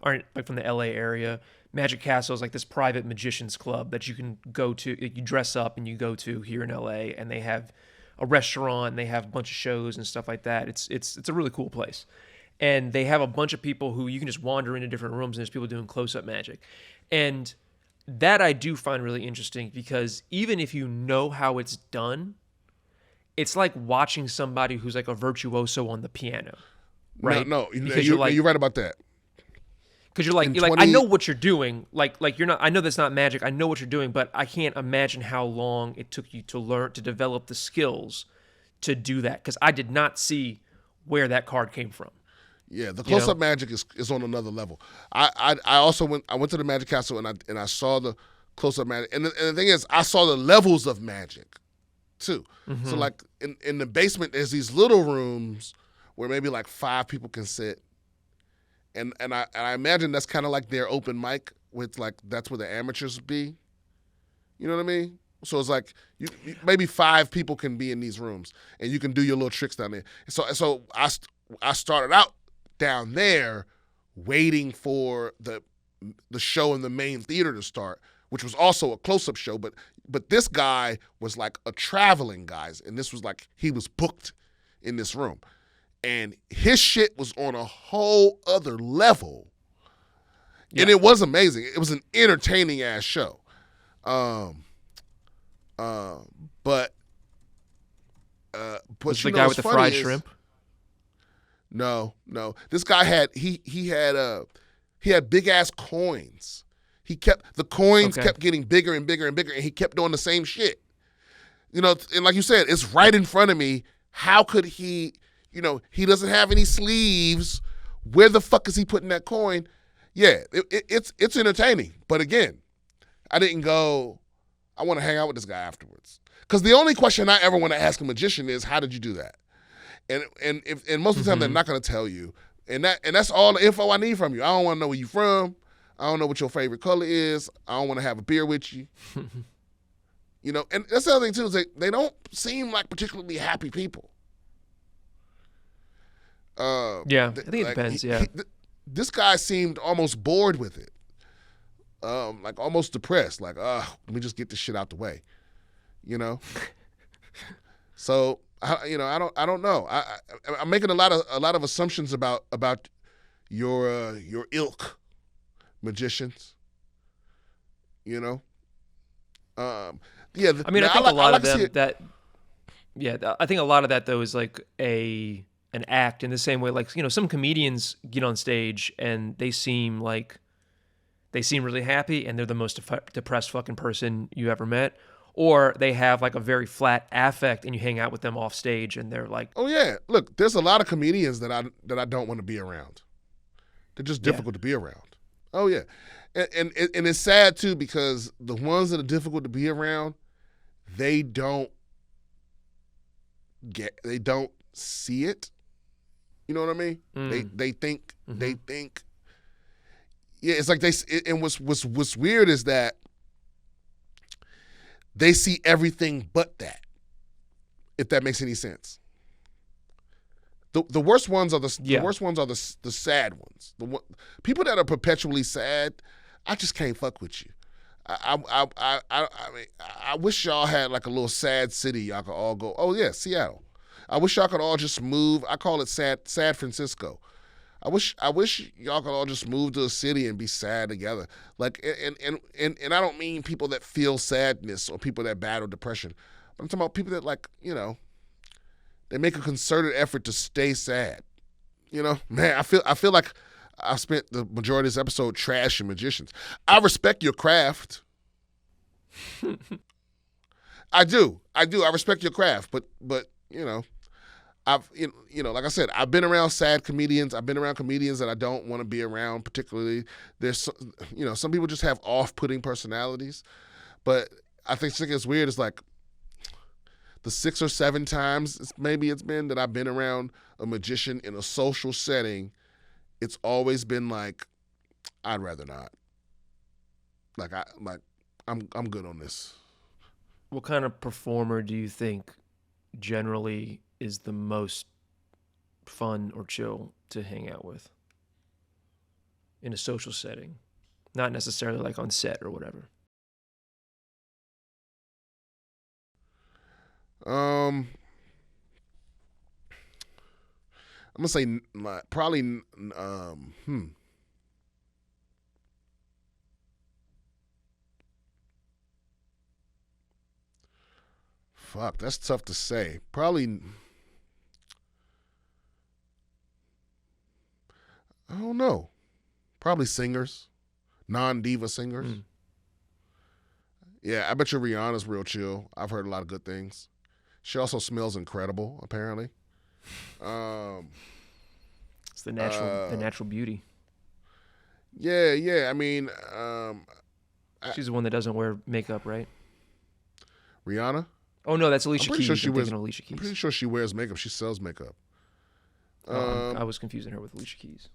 aren't from the LA area, Magic Castle is this private magicians club that you can go to. You dress up and you go to here in LA, and they have a restaurant, and they have a bunch of shows and stuff like that. It's a really cool place. And they have a bunch of people who you can just wander into different rooms, and there's people doing close-up magic. And that I do find really interesting, because even if you know how it's done, it's like watching somebody who's a virtuoso on the piano, right? No, you're right about that. Because you're I know what you're doing. You're not. I know that's not magic. I know what you're doing, but I can't imagine how long it took you to develop the skills to do that. Because I did not see where that card came from. Yeah, the close-up magic is on another level. I also went to the Magic Castle, and I saw the close-up magic. And the thing is, I saw the levels of magic too. Mm-hmm. So in the basement, there's these little rooms where maybe 5 people can sit. And I imagine that's kind of their open mic, with that's where the amateurs be. You know what I mean? So it's you maybe 5 people can be in these rooms, and you can do your little tricks down there. So I started out down there waiting for the show in the main theater to start, which was also a close-up show, but this guy was a traveling guy, and this was he was booked in this room. and his shit was on a whole other level. Yeah. And it was amazing. It was an entertaining ass show. But Was you the know guy what's with the funny fried is- shrimp? No. This guy had he had big ass coins. The coins Okay. kept getting bigger and bigger and bigger, and he kept doing the same shit. You know, and like you said, it's right in front of me. How could he? You know, he doesn't have any sleeves. Where the fuck is he putting that coin? Yeah, it's entertaining. But again, I didn't go. I want to hang out with this guy afterwards. Because the only question I ever want to ask a magician is, how did you do that? And most of the time they're not going to tell you. And that's all the info I need from you. I don't want to know where you from. I don't know what your favorite color is. I don't want to have a beer with you. You know, and that's the other thing too, is they don't seem like particularly happy people. Yeah, I think it depends. This guy seemed almost bored with it. Like almost depressed. Like, let me just get this shit out the way. You know? So I don't know. I'm making a lot of assumptions about your ilk magicians. You know? Yeah. I mean, I think a lot of them that. Yeah, I think a lot of that though is like an act in the same way. Like, you know, some comedians get on stage and they seem really happy and they're the most depressed fucking person you ever met. Or they have like a very flat affect and you hang out with them off stage and they're like, oh yeah, look, there's a lot of comedians that I don't want to be around. They're just difficult to be around. Oh yeah, and it's sad too, because the ones that are difficult to be around, they don't see it. You know what I mean? They think. Yeah, it's like and what's weird is that they see everything but that. If that makes any sense. The worst ones are the sad ones. People that are perpetually sad, I just can't fuck with you. I mean, I wish y'all had like a little sad city y'all could all go. Oh yeah, Seattle. I wish y'all could all just move. I call it Sad Francisco. I wish y'all could all just move to a city and be sad together. Like, and I don't mean people that feel sadness or people that battle depression. But I'm talking about people that, like, you know, they make a concerted effort to stay sad. You know, man, I feel like I spent the majority of this episode trashing magicians. I respect your craft. I do. I respect your craft, but you know, like I said, I've been around sad comedians. I've been around comedians that I don't want to be around particularly. There's, some people just have off-putting personalities. But I think it's weird. It's like the 6 or 7 times it's been that I've been around a magician in a social setting. It's always been like, I'd rather not. I'm good on this. what kind of performer do you think generally is the most fun or chill to hang out with in a social setting? Not necessarily like on set or whatever. I'm gonna say probably Fuck, that's tough to say. Probably, I don't know. Probably singers, non-diva singers. Yeah, I bet you Rihanna's real chill. I've heard a lot of good things. She also smells incredible, apparently. It's the natural beauty. Yeah. I mean, She's the one that doesn't wear makeup, right? Rihanna? Oh no, that's Alicia I'm pretty Keys. sure she I'm wears. thinking Alicia Keys. I'm pretty sure she wears makeup. She sells makeup. I was confusing her with Alicia Keys.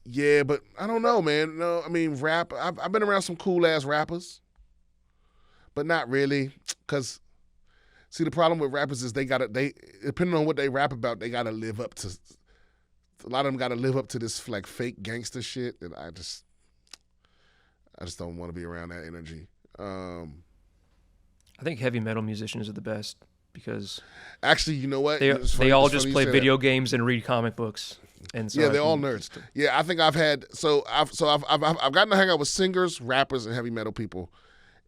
Yeah, but I don't know, man. No, I mean, rap. I've been around some cool ass rappers, but not really. Cause see, the problem with rappers is they depending on what they rap about, they gotta live up to. A lot of them gotta live up to this like fake gangster shit, and I just don't want to be around that energy. I think heavy metal musicians are the best. because Actually, you know what? they all just play video games and read comic books. And so yeah, they're all nerds. Yeah, I think I've gotten to hang out with singers, rappers, and heavy metal people,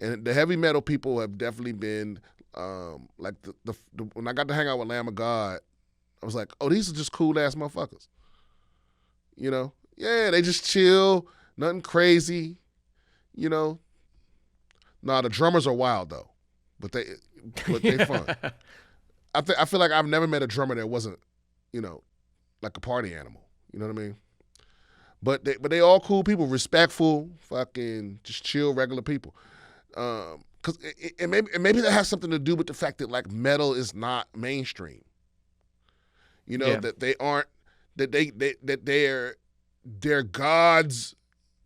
and the heavy metal people have definitely been like the when I got to hang out with Lamb of God, I was like, oh, these are just cool ass motherfuckers. You know, yeah, they just chill, nothing crazy. You know, nah, the drummers are wild though, but they fun. I feel like I've never met a drummer that wasn't, you know, like a party animal. You know what I mean? But they all cool people, respectful, fucking just chill, regular people. Cause maybe that has something to do with the fact that like metal is not mainstream. You know, that they aren't, that they're gods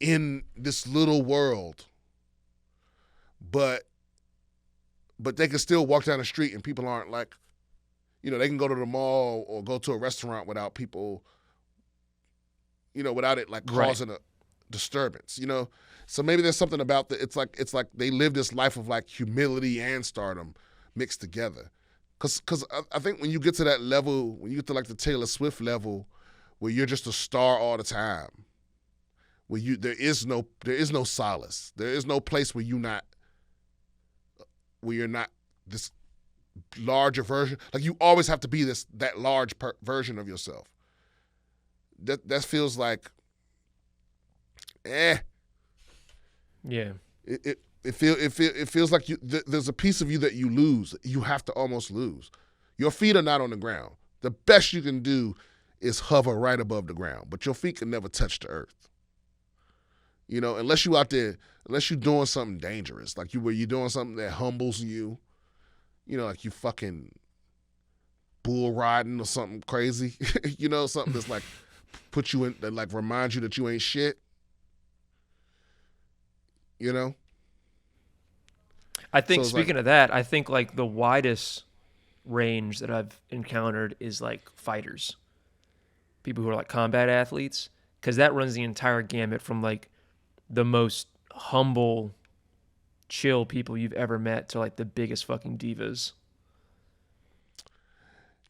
in this little world, but they can still walk down the street and people aren't like, you know, they can go to the mall or go to a restaurant without people, you know, without it like causing a disturbance, you know? So maybe there's something about it's like they live this life of like humility and stardom mixed together. Cause I think when you get to that level, when you get to like the Taylor Swift level, where you're just a star all the time, where there is no solace, there is no place where you're not this larger version. Like you always have to be that large version of yourself. That feels like, Yeah. It feels like there's a piece of you that you lose. You have to almost lose. Your feet are not on the ground. The best you can do is hover right above the ground, but your feet can never touch the earth. You know, unless you're doing something dangerous, like where you're doing something that humbles you. You know, like you fucking bull riding or something crazy. You know, something that's like put you in, that like reminds you that you ain't shit. You know? I think speaking of that, I think like the widest range that I've encountered is like fighters. People who are like combat athletes, because that runs the entire gamut from like the most humble, chill people you've ever met to like the biggest fucking divas.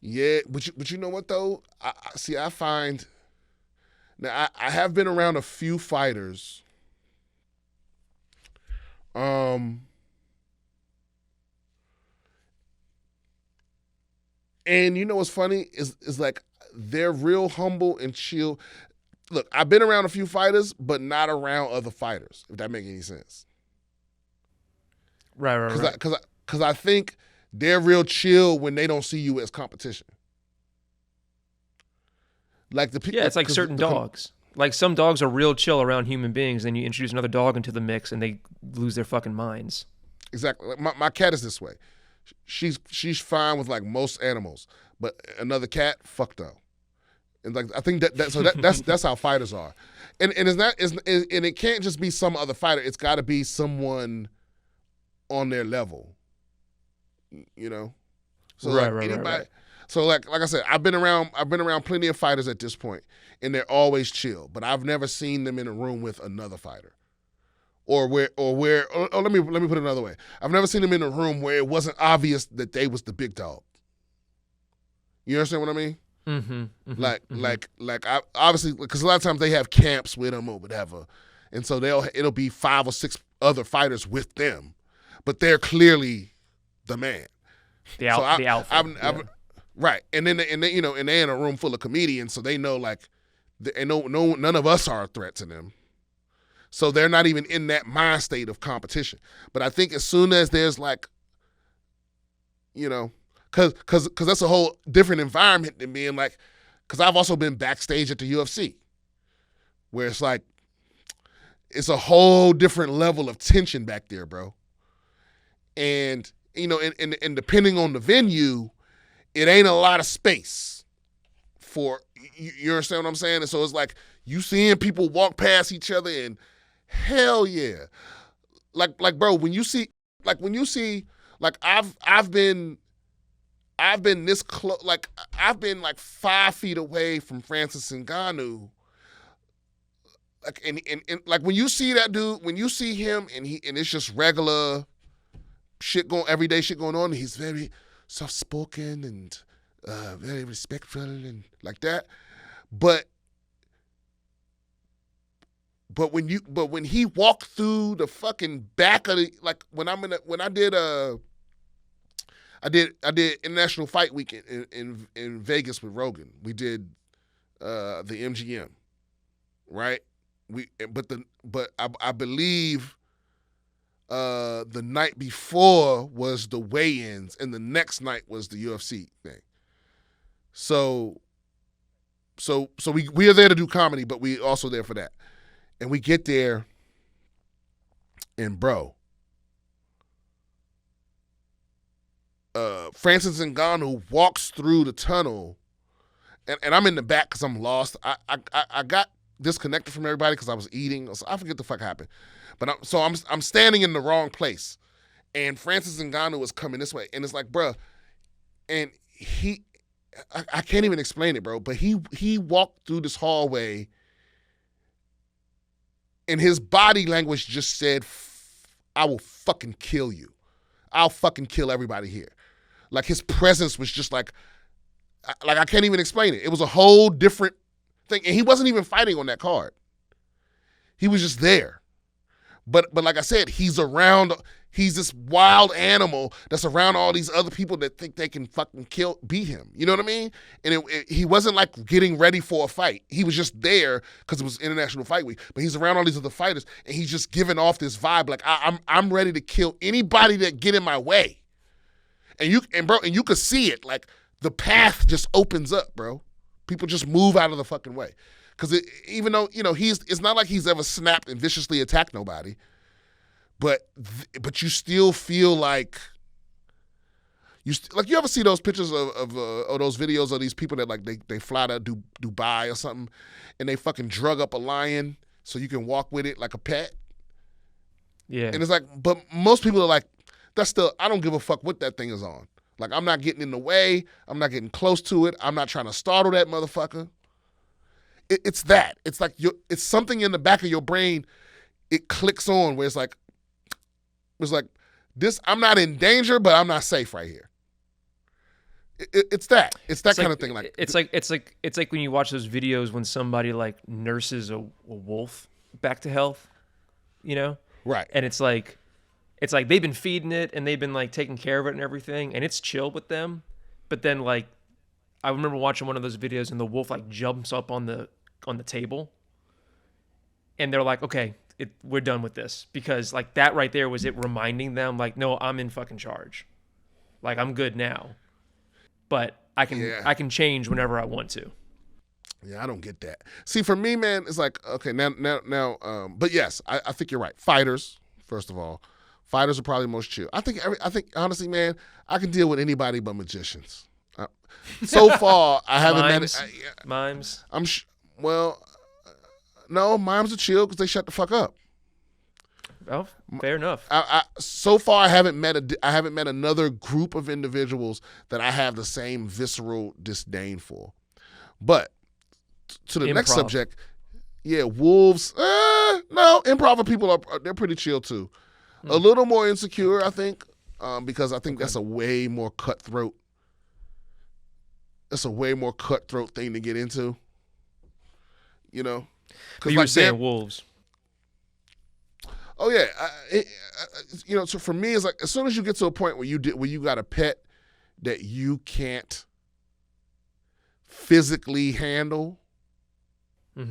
Yeah, but you know what though? I find now I have been around a few fighters. And you know what's funny is like they're real humble and chill. Look, I've been around a few fighters, but not around other fighters. If that makes any sense. Right. Because I think they're real chill when they don't see you as competition. Like the it's like certain dogs. Like some dogs are real chill around human beings, and you introduce another dog into the mix, and they lose their fucking minds. Exactly. Like my cat is this way. She's fine with like most animals, but another cat, fuck no. And like I think that's how fighters are, and it can't just be some other fighter. It's got to be someone on their level, you know. So right. So like I said, I've been around plenty of fighters at this point, and they're always chill. But I've never seen them in a room with another fighter, or let me put it another way. I've never seen them in a room where it wasn't obvious that they was the big dog. You understand what I mean? Mm-hmm. Like I obviously, because a lot of times they have camps with them or whatever, and so it'll be 5 or 6 other fighters with them, but they're clearly the man. The alpha. Right, and then you know, and they're in a room full of comedians, so they know like, none of us are a threat to them, so they're not even in that mind state of competition. But I think as soon as there's like, you know, because that's a whole different environment than being like, because I've also been backstage at the UFC, where it's like, it's a whole different level of tension back there, bro. And you know, and depending on the venue, it ain't a lot of space for, you understand what I'm saying? And so it's like you seeing people walk past each other and hell yeah. Like bro, when you see like I've been this close, like I've been like 5 feet away from Francis Ngannou. Like and like when you see that dude, when you see him and it's just regular shit everyday shit going on, he's very soft spoken and very respectful and like that. But when he walked through the fucking back of the, like when I did International Fight Week in Vegas with Rogan. We did the MGM, right? I believe the night before was the weigh-ins, and the next night was the UFC thing. So we are there to do comedy, but we also there for that. And we get there, and bro, Francis Ngannou walks through the tunnel, and I'm in the back because I'm lost. I got disconnected from everybody because I was eating. So I forget the fuck happened, but I'm standing in the wrong place, and Francis Ngannou is coming this way, and it's like, bro, and I can't even explain it, bro. But he walked through this hallway, and his body language just said, "I will fucking kill you. I'll fucking kill everybody here." Like his presence was just like I can't even explain it. It was a whole different thing, and he wasn't even fighting on that card. He was just there. But like I said, he's this wild animal that's around all these other people that think they can fucking beat him. You know what I mean? And he wasn't like getting ready for a fight. He was just there because it was International Fight Week. But he's around all these other fighters, and he's just giving off this vibe like I'm ready to kill anybody that get in my way. And you could see it, like the path just opens up, bro. People just move out of the fucking way. Because even though, it's not like he's ever snapped and viciously attacked nobody, but you still feel like, you ever see those pictures of those videos of these people that like they fly to Dubai or something, and they fucking drug up a lion so you can walk with it like a pet? Yeah. And it's like, but most people are like, I don't give a fuck what that thing is on. Like, I'm not getting in the way. I'm not getting close to it. I'm not trying to startle that motherfucker. It's that. It's like it's something in the back of your brain. It clicks on where it's like this. I'm not in danger, but I'm not safe right here. It's that. It's that kind of thing. Like it's like when you watch those videos when somebody like nurses a wolf back to health, right? And it's like they've been feeding it and they've been like taking care of it and everything, and it's chill with them. But then like I remember watching one of those videos and the wolf like jumps up on the table, and they're like, okay, we're done with this, because like that right there was it reminding them like, no, I'm in fucking charge. Like I'm good now, but I can change whenever I want to. Yeah, I don't get that. See, for me, man, it's like, okay, now, but yes, I think you're right. Fighters, first of all. Fighters are probably most chill. I think honestly, man, I can deal with anybody but magicians. So far, I haven't met mimes. No, mimes are chill because they shut the fuck up. Oh, fair enough. So far, I haven't met another group of individuals that I have the same visceral disdain for. But to the next subject, yeah, wolves. No, improv people they're pretty chill too. A little more insecure, I think, because I think that's a way more cutthroat. That's a way more cutthroat thing to get into. But you were saying wolves. Oh yeah, so for me, it's like as soon as you get to a point where you got a pet that you can't physically handle, I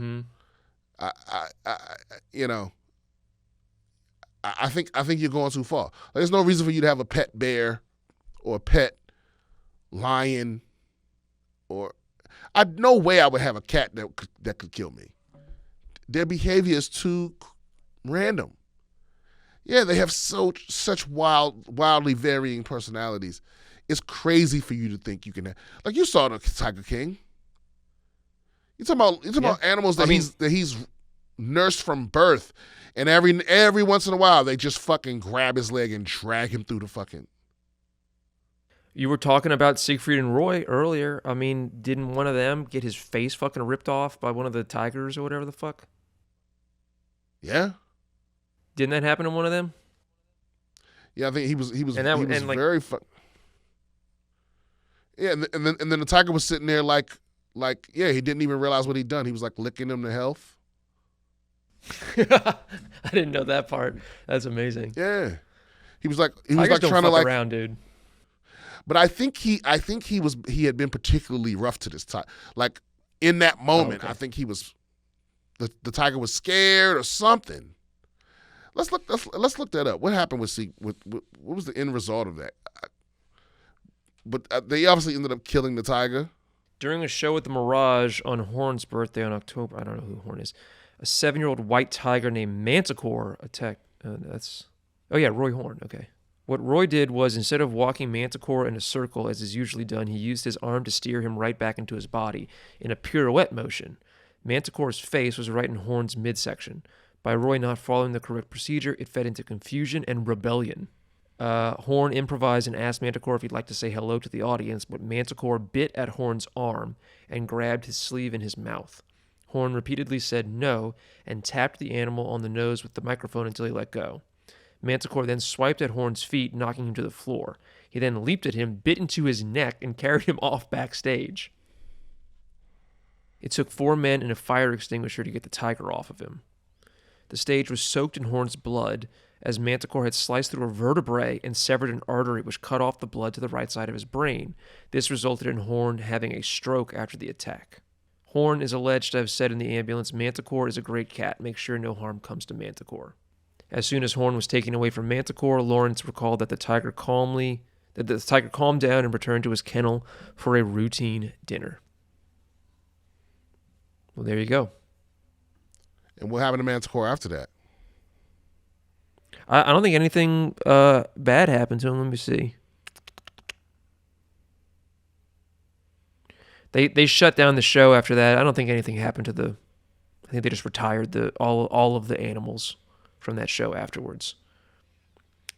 think you're going too far. Like, there's no reason for you to have a pet bear or a pet lion, or no way I would have a cat that could kill me. Their behavior is too random. Yeah, they have such wildly varying personalities. It's crazy for you to think you can have, like you saw the Tiger King. You're talking about animals that he's nursed from birth. And every once in a while, they just fucking grab his leg and drag him through the fucking. You were talking about Siegfried and Roy earlier. I mean, didn't one of them get his face fucking ripped off by one of the tigers or whatever the fuck? Yeah. Didn't that happen to one of them? Yeah, I think he was very. Yeah, and then the tiger was sitting there like yeah, he didn't even realize what he'd done. He was like licking him to health. I didn't know that part. That's amazing. Yeah, he was like Tigers don't trying to fuck like around, dude. But I think he had been particularly rough to this tiger. Like in that moment, okay. I think he was the tiger was scared or something. Let's look that up. What happened with what was the end result of that? But they obviously ended up killing the tiger. During a show at the Mirage on Horn's birthday on October, I don't know who Horn is, a 7-year-old white tiger named Manticore attacked. Roy Horn. Okay. What Roy did was, instead of walking Manticore in a circle as is usually done, he used his arm to steer him right back into his body in a pirouette motion. Manticore's face was right in Horn's midsection. By Roy not following the correct procedure, it fed into confusion and rebellion. Horn improvised and asked Manticore if he'd like to say hello to the audience, but Manticore bit at Horn's arm and grabbed his sleeve in his mouth. Horn repeatedly said no and tapped the animal on the nose with the microphone until he let go. Manticore then swiped at Horn's feet, knocking him to the floor. He then leaped at him, bit into his neck, and carried him off backstage. It took 4 men and a fire extinguisher to get the tiger off of him. The stage was soaked in Horn's blood, as Manticore had sliced through a vertebrae and severed an artery which cut off the blood to the right side of his brain. This resulted in Horn having a stroke after the attack. Horn is alleged to have said in the ambulance, "Manticore is a great cat. Make sure no harm comes to Manticore." As soon as Horn was taken away from Manticore, Lawrence recalled that the tiger calmed down and returned to his kennel for a routine dinner. Well, there you go. And what happened to Manticore after that? I don't think anything bad happened to him. Let me see. They shut down the show after that. I don't think anything happened to I think they just retired all of the animals from that show afterwards.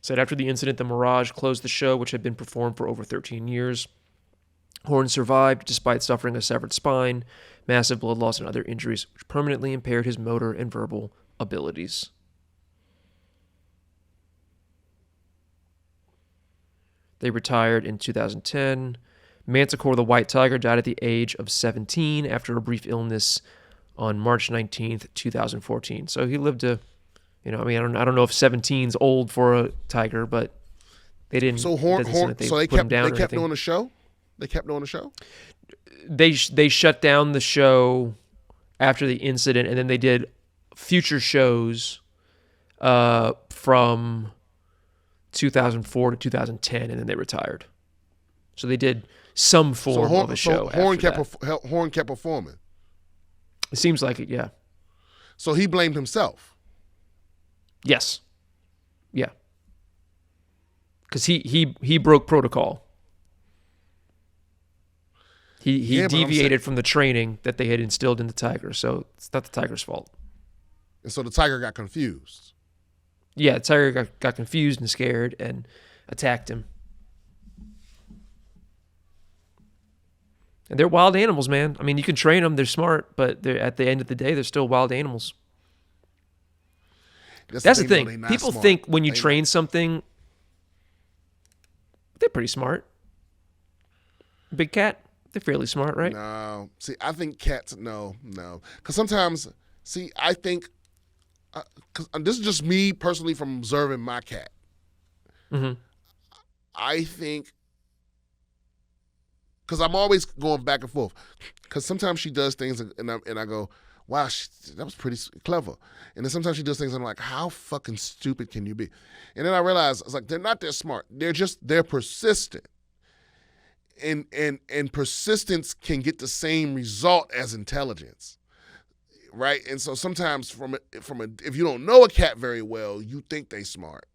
Said after the incident, the Mirage closed the show, which had been performed for over 13 years. Horn survived despite suffering a severed spine, massive blood loss, and other injuries, which permanently impaired his motor and verbal abilities. They retired in 2010. Manticore the white tiger died at the age of 17 after a brief illness on March 19th, 2014. So he lived to, I don't know if 17's old for a tiger, but they didn't. So Horn they kept doing the show. They kept doing the show. They shut down the show after the incident, and then they did future shows from 2004 to 2010, and then they retired. So they did some form of a show. Horn kept performing. It seems like it, yeah. So he blamed himself. Yes. Yeah. Because he broke protocol. He deviated from the training that they had instilled in the tiger, so it's not the tiger's fault. And so the tiger got confused. Yeah, the tiger got confused and scared and attacked him. And they're wild animals, man. I mean, you can train them; they're smart, but at the end of the day, they're still wild animals. That's the thing. People think when you train something, they're pretty smart. Big cat, they're fairly smart, right? No. See, I think cats, no. Because sometimes, I think, because this is just me personally from observing my cat. Mm-hmm. I think, because I'm always going back and forth. Because sometimes she does things and I go, wow, that was pretty clever. And then sometimes she does things and I'm like, how fucking stupid can you be? And then I realize, I was like, they're not that smart. They're persistent. And persistence can get the same result as intelligence. Right? And so sometimes if you don't know a cat very well, you think they smart.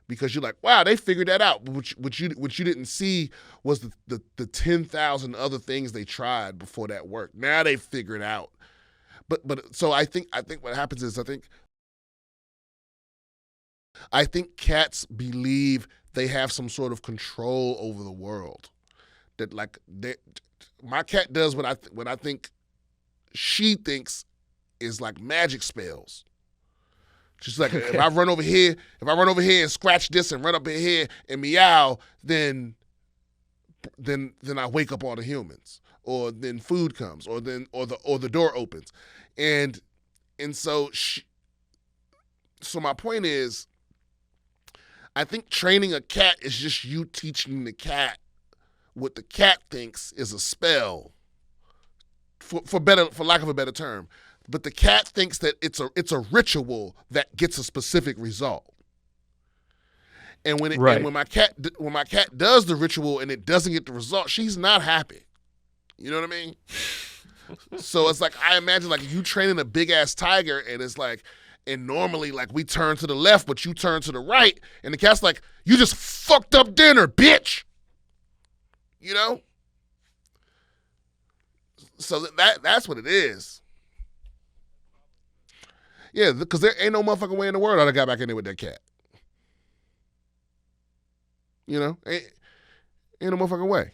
Because you're like, wow, they figured that out. What you didn't see was the 10,000 other things they tried before that worked. Now they figured out. But so I think what happens is I think cats believe they have some sort of control over the world. That my cat does what I think she thinks is like magic spells. She's like, if I run over here and scratch this and run up in here and meow, then then I wake up all the humans, or then food comes, or the door opens, and so so my point is, I think training a cat is just you teaching the cat what the cat thinks is a spell, for lack of a better term. But the cat thinks that it's a ritual that gets a specific result. And when my cat does the ritual and it doesn't get the result, she's not happy. You know what I mean? So it's like, I imagine like you training a big ass tiger, and it's like, and normally like we turn to the left, but you turn to the right, and the cat's like, you just fucked up dinner, bitch. You know? So that's what it is. Yeah, because there ain't no motherfucking way in the world I'd have got back in there with that cat. You know? Ain't no motherfucking way.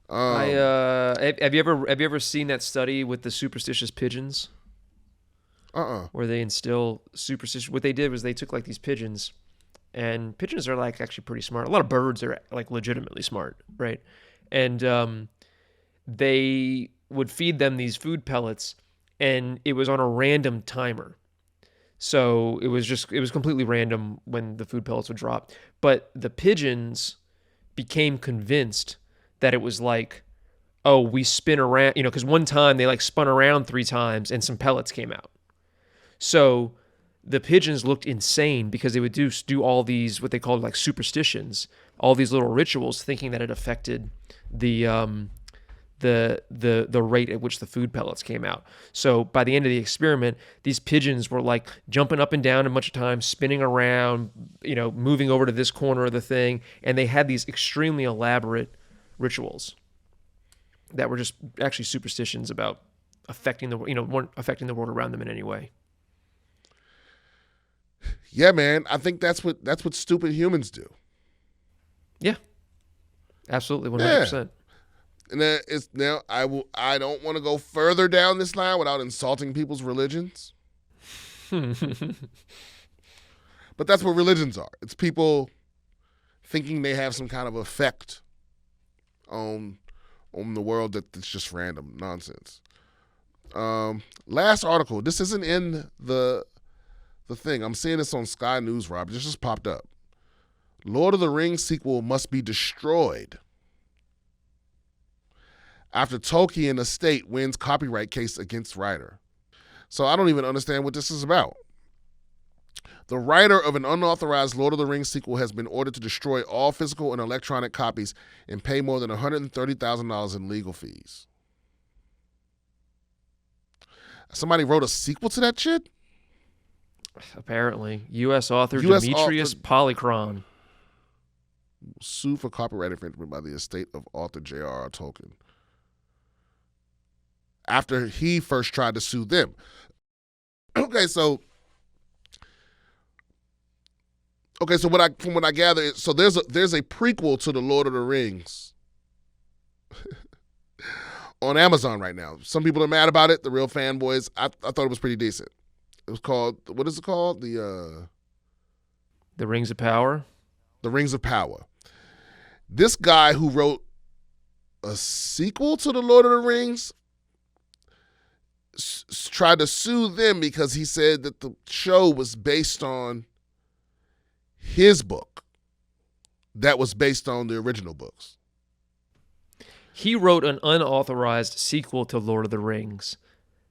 Have you ever seen that study with the superstitious pigeons? Where they instill superstition. What they did was they took like these pigeons, and pigeons are like actually pretty smart. A lot of birds are like legitimately smart, right? And they would feed them these food pellets, and it was on a random timer. So it was completely random when the food pellets would drop. But the pigeons became convinced that it was like, oh, we spin around, because one time they like spun around 3 times and some pellets came out. So the pigeons looked insane because they would do all these, what they called like superstitions, all these little rituals, thinking that it affected the rate at which the food pellets came out. So by the end of the experiment, these pigeons were like jumping up and down a bunch of times, spinning around, moving over to this corner of the thing, and they had these extremely elaborate rituals that were just actually superstitions about weren't affecting the world around them in any way. Yeah, man, I think that's what stupid humans do. Yeah, absolutely, 100%. Yeah. And I don't want to go further down this line without insulting people's religions. But that's what religions are. It's people thinking they have some kind of effect on the world that's just random nonsense. Last article. This isn't in the thing. I'm seeing this on Sky News, Rob. This just popped up. Lord of the Rings sequel must be destroyed after Tolkien estate wins copyright case against writer. So I don't even understand what this is about. The writer of an unauthorized Lord of the Rings sequel has been ordered to destroy all physical and electronic copies and pay more than $130,000 in legal fees. Somebody wrote a sequel to that shit? Apparently. U.S. author Demetrius Polychron sued for copyright infringement by the estate of author J.R.R. Tolkien after he first tried to sue them. Okay, so from what I gather, so there's a prequel to the Lord of the Rings on Amazon right now. Some people are mad about it. The real fanboys. I thought it was pretty decent. It was called, what is it called? The Rings of Power. The Rings of Power. This guy who wrote a sequel to the Lord of the Rings tried to sue them because he said that the show was based on his book that was based on the original books. He wrote an unauthorized sequel to Lord of the Rings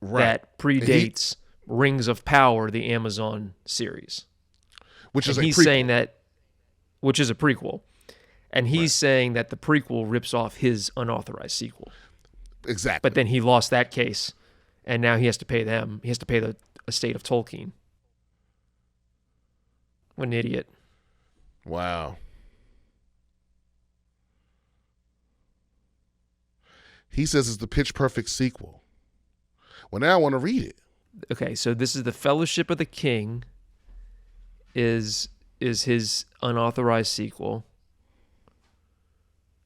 that predates Rings of Power, the Amazon series. Which is saying that, which is a prequel. And he's saying that the prequel rips off his unauthorized sequel. Exactly. But then he lost that case, and now he has to pay them. He has to pay the estate of Tolkien. What an idiot. Wow. He says it's the pitch perfect sequel. Well, now I want to read it. Okay, so this is the Fellowship of the King is his unauthorized sequel.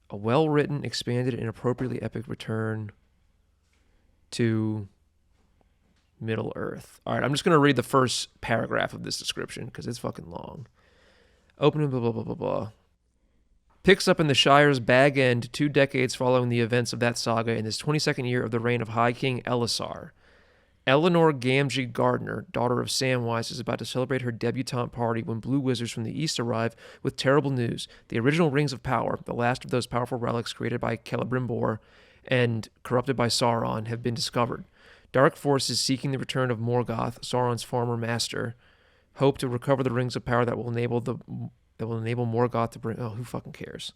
A well-written, expanded, and appropriately epic return to Middle-earth. All right, I'm just going to read the first paragraph of this description because it's fucking long. Opening, blah, blah, blah, blah, blah. picks up in the Shire's Bag End 2 decades following the events of that saga in his 22nd year of the reign of High King Elisar. Eleanor Gamgee Gardner, daughter of Samwise, is about to celebrate her debutante party when blue wizards from the east arrive with terrible news. The original Rings of Power, the last of those powerful relics created by Celebrimbor and corrupted by Sauron, have been discovered. Dark forces seeking the return of Morgoth, Sauron's former master, hope to recover the Rings of Power that will enable Morgoth to bring. Oh, who fucking cares?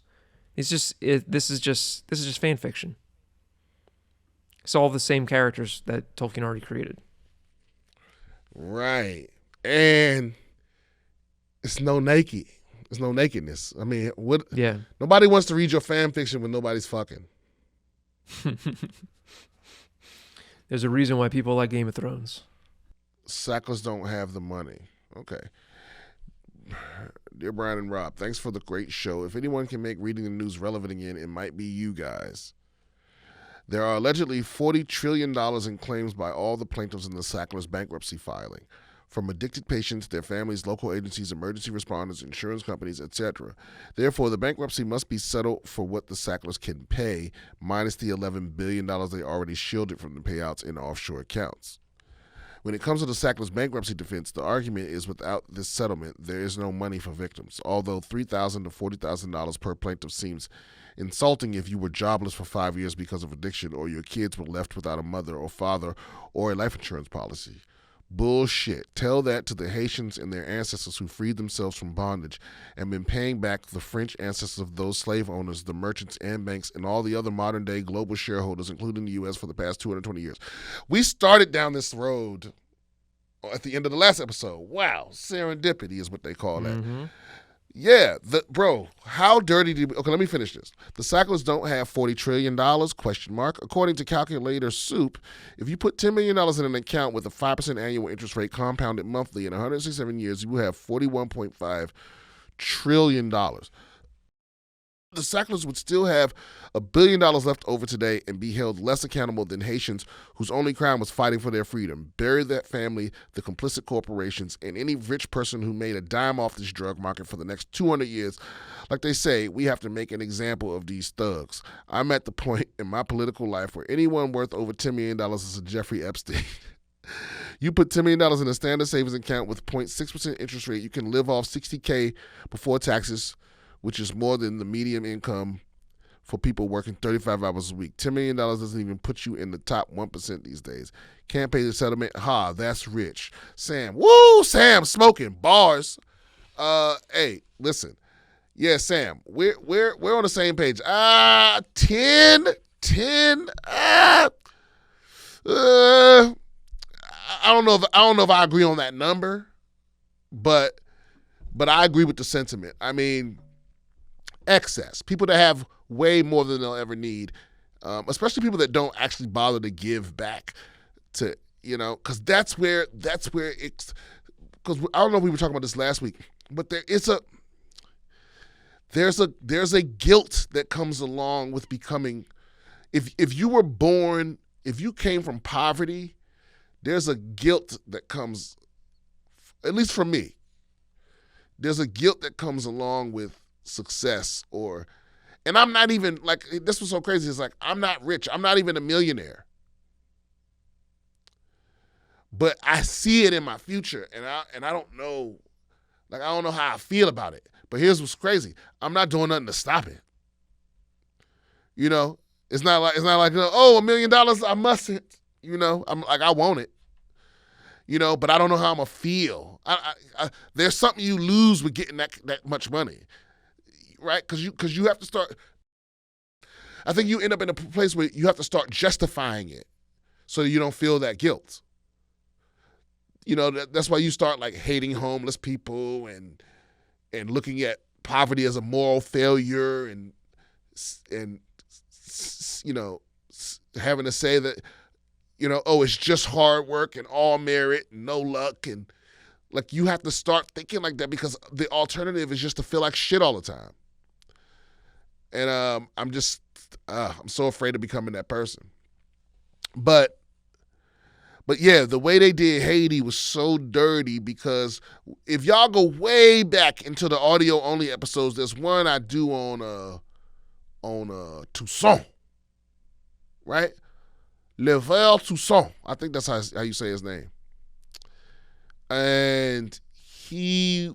This is just fan fiction. It's all the same characters that Tolkien already created. Right. And it's no naked. There's no nakedness. I mean, what? Yeah. Nobody wants to read your fan fiction when nobody's fucking. There's a reason why people like Game of Thrones. Sacklers don't have the money. Okay. Dear Brian and Rob, thanks for the great show. If anyone can make reading the news relevant again, it might be you guys. There are allegedly $40 trillion in claims by all the plaintiffs in the Sacklers bankruptcy filing, from addicted patients, their families, local agencies, emergency responders, insurance companies, etc. Therefore, the bankruptcy must be settled for what the Sacklers can pay, minus the $11 billion they already shielded from the payouts in offshore accounts. When it comes to the Sacklers bankruptcy defense, the argument is without this settlement, there is no money for victims, although $3,000 to $40,000 per plaintiff seems insulting if you were jobless for 5 years because of addiction or your kids were left without a mother or father or a life insurance policy. Bullshit. Tell that to the Haitians and their ancestors who freed themselves from bondage and been paying back the French ancestors of those slave owners, the merchants and banks, and all the other modern-day global shareholders, including the U.S., for the past 220 years. We started down this road at the end of the last episode. Wow. Serendipity is what they call that. Mm-hmm. Yeah, bro, how dirty did we... Okay, let me finish this. The Sacklers don't have $40 trillion, question mark. According to Calculator Soup, if you put $10 million in an account with a 5% annual interest rate compounded monthly in 167 years, you will have $41.5 trillion. The Sacklers would still have $1 billion left over today and be held less accountable than Haitians whose only crime was fighting for their freedom. Bury that family, the complicit corporations, and any rich person who made a dime off this drug market for the next 200 years. Like they say, we have to make an example of these thugs. I'm at the point in my political life where anyone worth over $10 million is a Jeffrey Epstein. You put $10 million in a standard savings account with 0.6% interest rate, you can live off $60K before taxes, which is more than the median income for people working 35 hours a week. $10 million doesn't even put you in the top 1% these days. Can't pay the settlement. Ha, that's rich. Sam, woo, Sam, smoking bars. Hey, listen. Yeah, Sam, we're on the same page. 10. I don't know if I agree on that number, but I agree with the sentiment. I mean, excess. People that have way more than they'll ever need, especially people that don't actually bother to give back to, because that's where it's, because I don't know if we were talking about this last week, but there's a guilt that comes along with becoming, if you came from poverty, there's a guilt that comes, at least for me, there's a guilt that comes along with success, and I'm not even, like, this was so crazy, it's like, I'm not rich, I'm not even a millionaire, but I see it in my future, and I don't know, like, I don't know how I feel about it, but here's what's crazy, I'm not doing nothing to stop it. It's not like oh, $1 million, I mustn't, I'm like, I want it, but I don't know how I'm gonna feel. There's something you lose with getting that much money. Right? Because you have to start, I think you end up in a place where you have to start justifying it so you don't feel that guilt. That's why you start, like, hating homeless people and looking at poverty as a moral failure and having to say that, oh, it's just hard work and all merit and no luck, and, like, you have to start thinking like that because the alternative is just to feel like shit all the time. And I'm so afraid of becoming that person. But But yeah, the way they did Haiti was so dirty because if y'all go way back into the audio only episodes, there's one I do on Toussaint, right? Level Toussaint, I think that's how you say his name. And he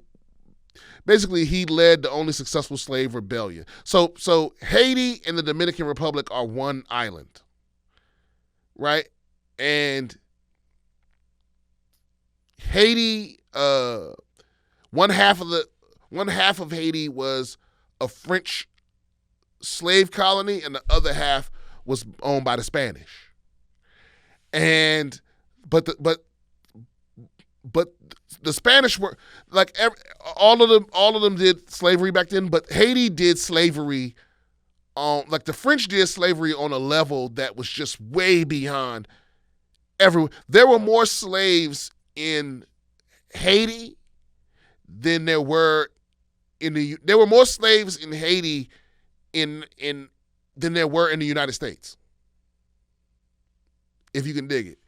led the only successful slave rebellion. So Haiti and the Dominican Republic are one island, right? And Haiti, one half of Haiti was a French slave colony, and the other half was owned by the Spanish. And but the Spanish were like all of them did slavery back then, but Haiti did slavery like the French did slavery on a level that was just way beyond everyone. There were more slaves in Haiti than there were there were more slaves in Haiti than there were in the United States, if you can dig it.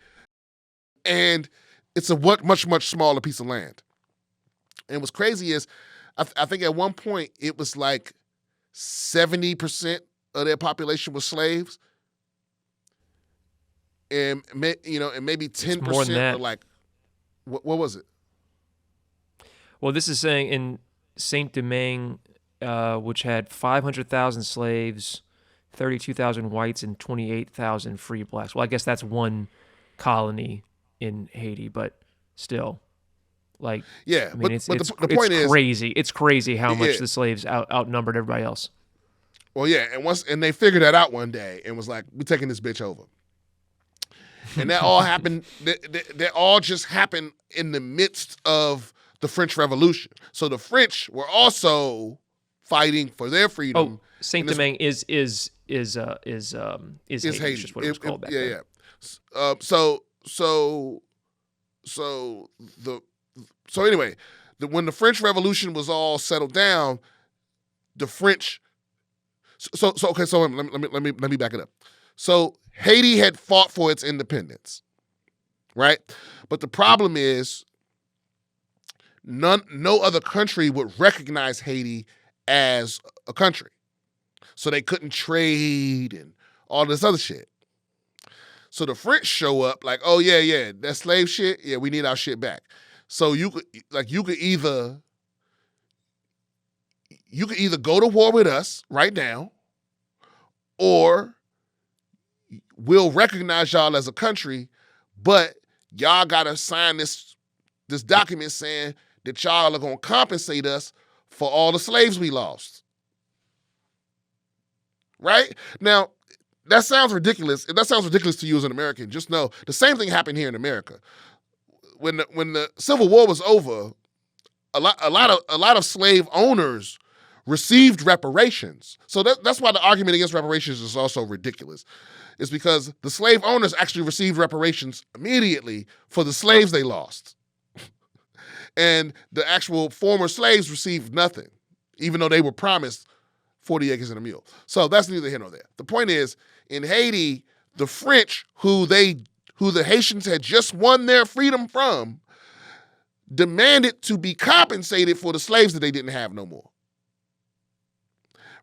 And it's a much smaller piece of land. And what's crazy is, I think at one point it was like 70% of their population was slaves, and maybe 10% were like, what was it? Well, this is saying in Saint Domingue, which had 500,000 slaves, 32,000 whites, and 28,000 free blacks. Well, I guess that's one colony in Haiti, but still, like, yeah. I mean, but the point is crazy. It's crazy how much the slaves outnumbered everybody else. Well, yeah, and they figured that out one day and was like, "We're taking this bitch over," and that all happened. That all just happened in the midst of the French Revolution. So the French were also fighting for their freedom. Oh, Saint Domingue is Haiti. Is just what it was called back then. Yeah. So anyway, when the French Revolution was all settled down, the French. So let me back it up. So Haiti had fought for its independence, right? But the problem is, no other country would recognize Haiti as a country, so they couldn't trade and all this other shit. So the French show up like, oh yeah, that slave shit, yeah, we need our shit back. So you could either go to war with us right now, or we'll recognize y'all as a country, but y'all gotta sign this document saying that y'all are gonna compensate us for all the slaves we lost. Right? Now, that sounds ridiculous. If that sounds ridiculous to you as an American, just know the same thing happened here in America. When the Civil War was over, a lot of slave owners received reparations. So that's why the argument against reparations is also ridiculous. It's because the slave owners actually received reparations immediately for the slaves they lost. And the actual former slaves received nothing, even though they were promised 40 acres and a mule. So that's neither here nor there. The point is, in Haiti, the French, who the Haitians had just won their freedom from, demanded to be compensated for the slaves that they didn't have no more.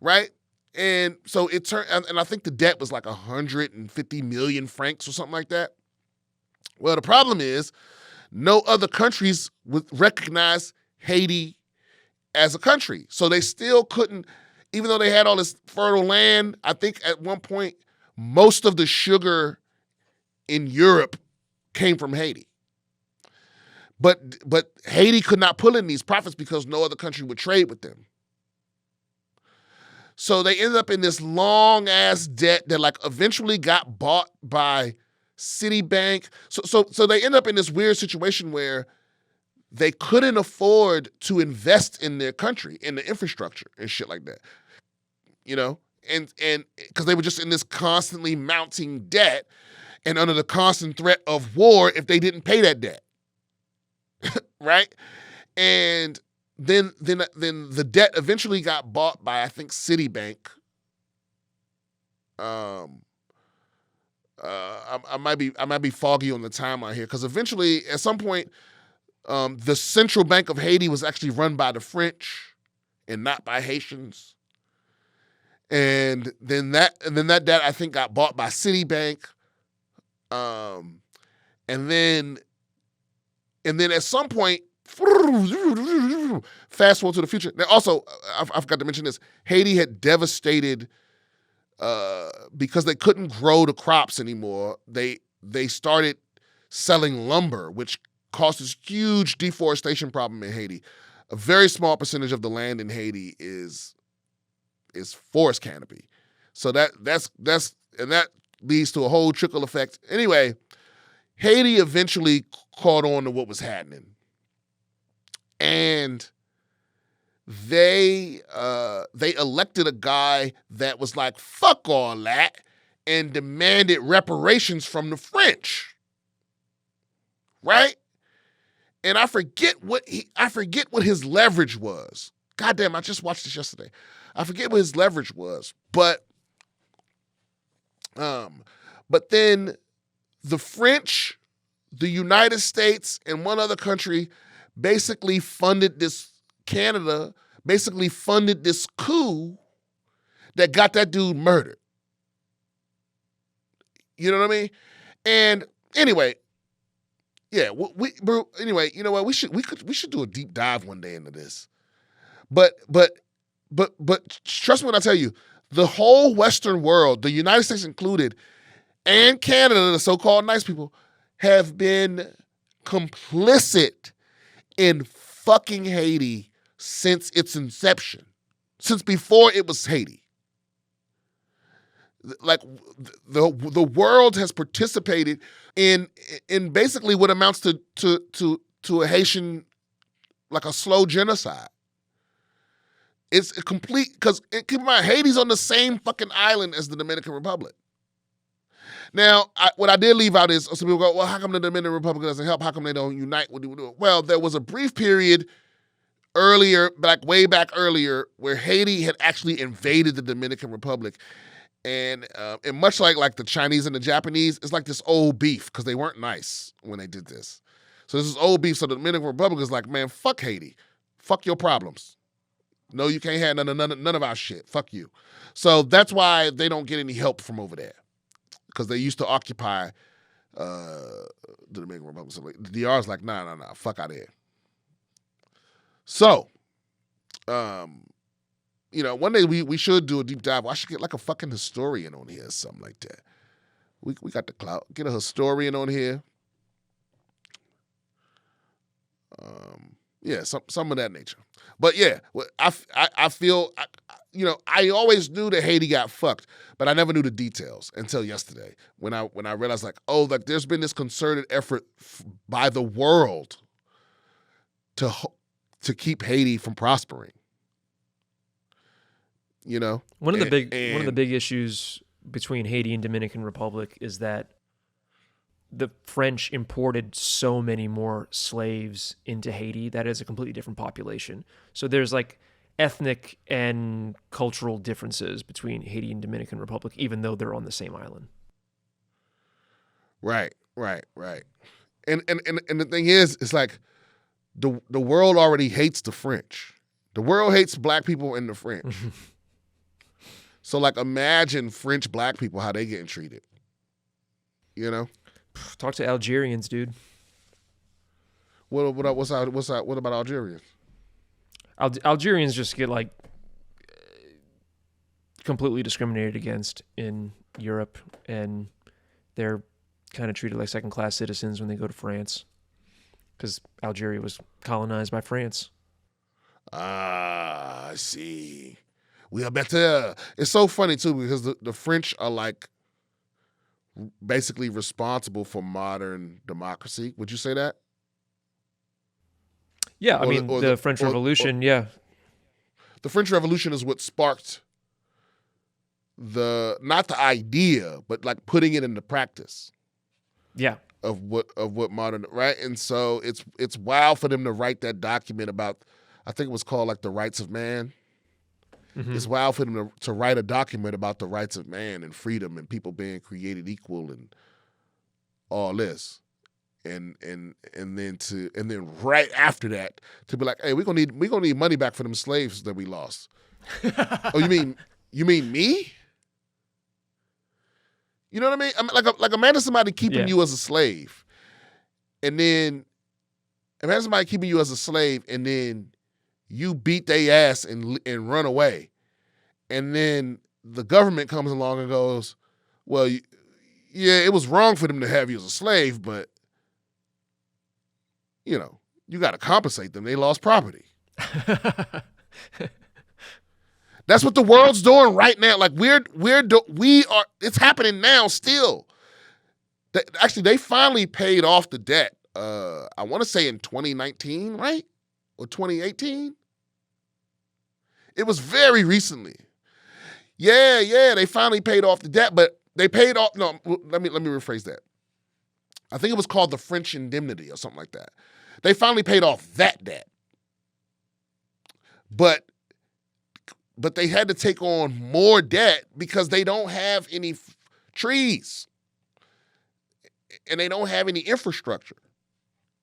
Right? And so it turned, and I think the debt was like 150 million francs or something like that. Well, the problem is, no other countries would recognize Haiti as a country. So they still couldn't, even though they had all this fertile land. I think at one point, most of the sugar in Europe came from Haiti. But Haiti could not pull in these profits because no other country would trade with them. So they ended up in this long-ass debt that like eventually got bought by Citibank. So they end up in this weird situation where they couldn't afford to invest in their country, in the infrastructure and shit like that. You know? And because they were just in this constantly mounting debt and under the constant threat of war if they didn't pay that debt. Right? And then the debt eventually got bought by, I think, Citibank. I might be foggy on the timeline here because eventually, at some point, the central bank of Haiti was actually run by the French and not by Haitians. And then that debt I think got bought by Citibank. And then at some point, fast forward to the future. Now, also, I forgot to mention this. Haiti had devastated because they couldn't grow the crops anymore. They started selling lumber, which caused this huge deforestation problem in Haiti. A very small percentage of the land in Haiti is forest canopy. So that leads to a whole trickle effect. Anyway, Haiti eventually caught on to what was happening. And they elected a guy that was like, fuck all that, and demanded reparations from the French. Right? And I forget what his leverage was. Goddamn, I just watched this yesterday. I forget what his leverage was. But then the French, the United States, and one other country basically funded this coup that got that dude murdered. You know what I mean? And anyway, yeah, anyway, you know what? We should do a deep dive one day into this. But trust me when I tell you, the whole Western world, the United States included, and Canada, the so-called nice people, have been complicit in fucking Haiti since its inception, since before it was Haiti. Like the world has participated in basically what amounts to a Haitian, like a slow genocide. It's a complete, because keep in mind, Haiti's on the same fucking island as the Dominican Republic. Now, what I did leave out is, some people go, well, how come the Dominican Republic doesn't help? How come they don't unite? What do we do? Well, there was a brief period earlier, way back earlier, where Haiti had actually invaded the Dominican Republic. And much like the Chinese and the Japanese, it's like this old beef because they weren't nice when they did this. So this is old beef. So the Dominican Republic is like, man, fuck Haiti. Fuck your problems. No, you can't have none of our shit. Fuck you. So that's why they don't get any help from over there, because they used to occupy the Dominican Republic. So the DR is like, nah, fuck out of here. So, one day we should do a deep dive. I should get like a fucking historian on here or something like that. We got the clout. Get a historian on here. Yeah, some of that nature. But yeah, I feel, I always knew that Haiti got fucked, but I never knew the details until yesterday when I realized like, oh, like there's been this concerted effort by the world to keep Haiti from prospering. One of the big issues between Haiti and Dominican Republic is that the French imported so many more slaves into Haiti. That is a completely different population. So there's like ethnic and cultural differences between Haiti and Dominican Republic, even though they're on the same island. Right. And the thing is, it's like the world already hates the French. The world hates black people and the French. So like imagine French black people, how they getting treated. Talk to Algerians, dude. What about Algerians? Algerians just get like completely discriminated against in Europe, and they're kind of treated like second-class citizens when they go to France, because Algeria was colonized by France. I see. We are better. It's so funny too, because the French are like basically responsible for modern democracy. Would you say that? Yeah, the French Revolution, yeah. The French Revolution is what sparked not the idea, but like putting it into practice. Yeah. Of what modern, right? And so it's wild for them to write that document about, I think it was called like the Rights of Man. It's wild for them to write a document about the rights of man and freedom and people being created equal and all this. And then right after that to be like, hey, we're gonna need money back for them slaves that we lost. Oh, you mean me? You know what I mean? I mean, like imagine somebody keeping you as a slave, and then imagine somebody keeping you as a slave, and then you beat their ass and run away, and then the government comes along and goes, well, yeah, it was wrong for them to have you as a slave, but you know, you got to compensate them. They lost property. That's what the world's doing right now. Like we are. It's happening now still. Actually, they finally paid off the debt. I want to say in 2019, right? Or 2018. It was very recently. Yeah. They finally paid off the debt, but they paid off. No, let me rephrase that. I think it was called the French indemnity or something like that. They finally paid off that debt. But they had to take on more debt because they don't have any trees and they don't have any infrastructure.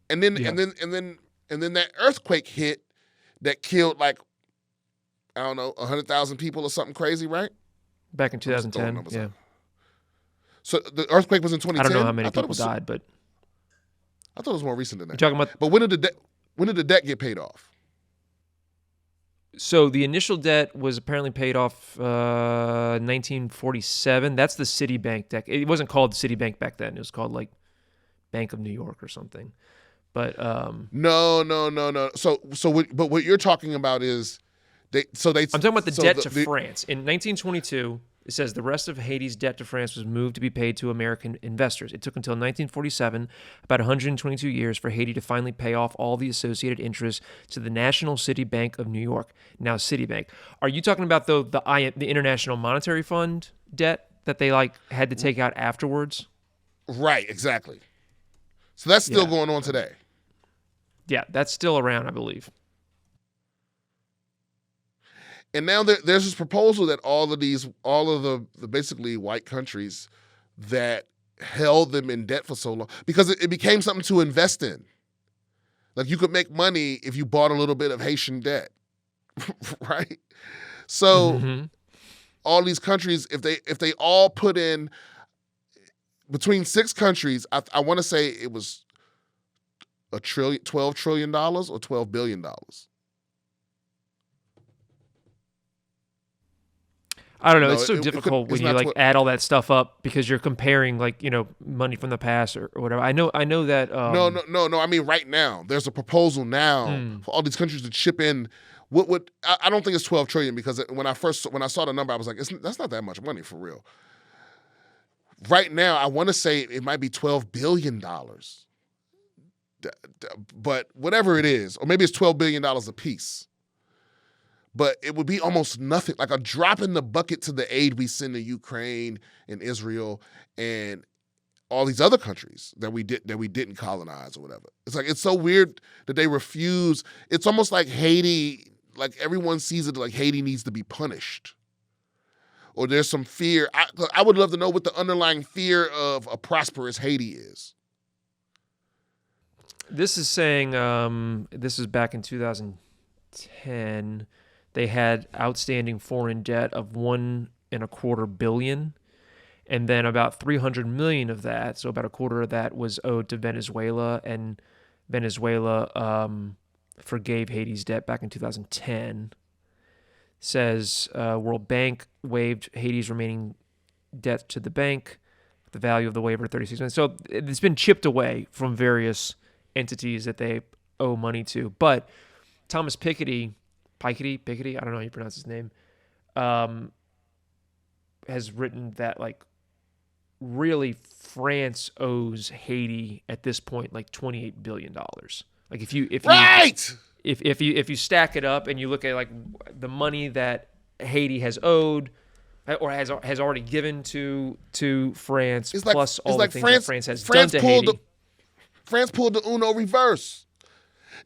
And then that earthquake hit that killed like, I don't know, 100,000 people or something crazy, right? Back in 2010, yeah. So the earthquake was in 2010? I don't know how many people died, but I thought it was more recent than that. You're talking about, but when did the debt get paid off? So the initial debt was apparently paid off 1947. That's the Citibank debt. It wasn't called Citibank back then. It was called like Bank of New York or something. But no. But what you're talking about is I'm talking about the debt to France in 1922. It says the rest of Haiti's debt to France was moved to be paid to American investors. It took until 1947, about 122 years, for Haiti to finally pay off all the associated interest to the National City Bank of New York, now Citibank. Are you talking about though the International Monetary Fund debt that they like had to take out afterwards? Right, exactly. So that's still going on today. Yeah, that's still around, I believe. And now there's this proposal that all of the basically white countries that held them in debt for so long, because it became something to invest in. Like you could make money if you bought a little bit of Haitian debt, right? So all these countries, if they all put in between 6 countries, I want to say it was $12 trillion or $12 billion. I don't know. It's so difficult when you add all that stuff up because you're comparing money from the past or whatever. I know that. No. I mean, right now there's a proposal now for all these countries to chip in. I don't think it's 12 trillion because when I saw the number, I was like, that's not that much money for real. Right now, I want to say it might be $12 billion. But whatever it is, or maybe it's $12 billion a piece. But it would be almost nothing, like a drop in the bucket to the aid we send to Ukraine and Israel and all these other countries that we didn't colonize or whatever. It's like, it's so weird that they refuse. It's almost like Haiti, like everyone sees it like Haiti needs to be punished. Or there's some fear. I would love to know what the underlying fear of a prosperous Haiti is. This is saying, this is back in 2010. They had outstanding foreign debt of $1.25 billion, and then about 300 million of that, so about a quarter of that, was owed to Venezuela, and Venezuela forgave Haiti's debt back in 2010. Says World Bank waived Haiti's remaining debt to the bank. The value of the waiver, $36 million. So it's been chipped away from various entities that they owe money to. But Thomas Piketty, I don't know how you pronounce his name, has written that really France owes Haiti at this point $28 billion. Like if you right. If you stack it up and you look at the money that Haiti has owed or has already given to France, plus all the things that France has done to Haiti. France pulled the Uno reverse.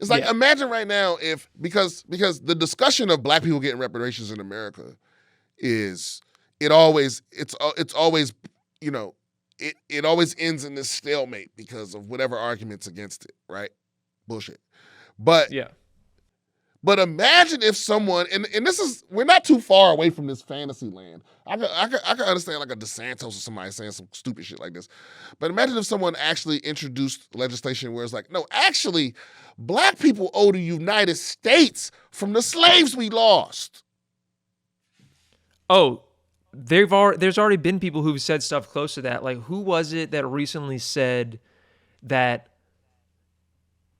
It's like Yeah. imagine right now if because the discussion of black people getting reparations in America is it's always you know it always ends in this stalemate because of whatever arguments against it, right? Bullshit. But Yeah. But imagine if someone, and this is, we're not too far away from this fantasy land. I can understand like a DeSantis or somebody saying some stupid shit like this. But imagine if someone actually introduced legislation where it's like, no, actually, black people owe the United States from the slaves we lost. Oh, there's already been people who've said stuff close to that. Like, who was it that recently said that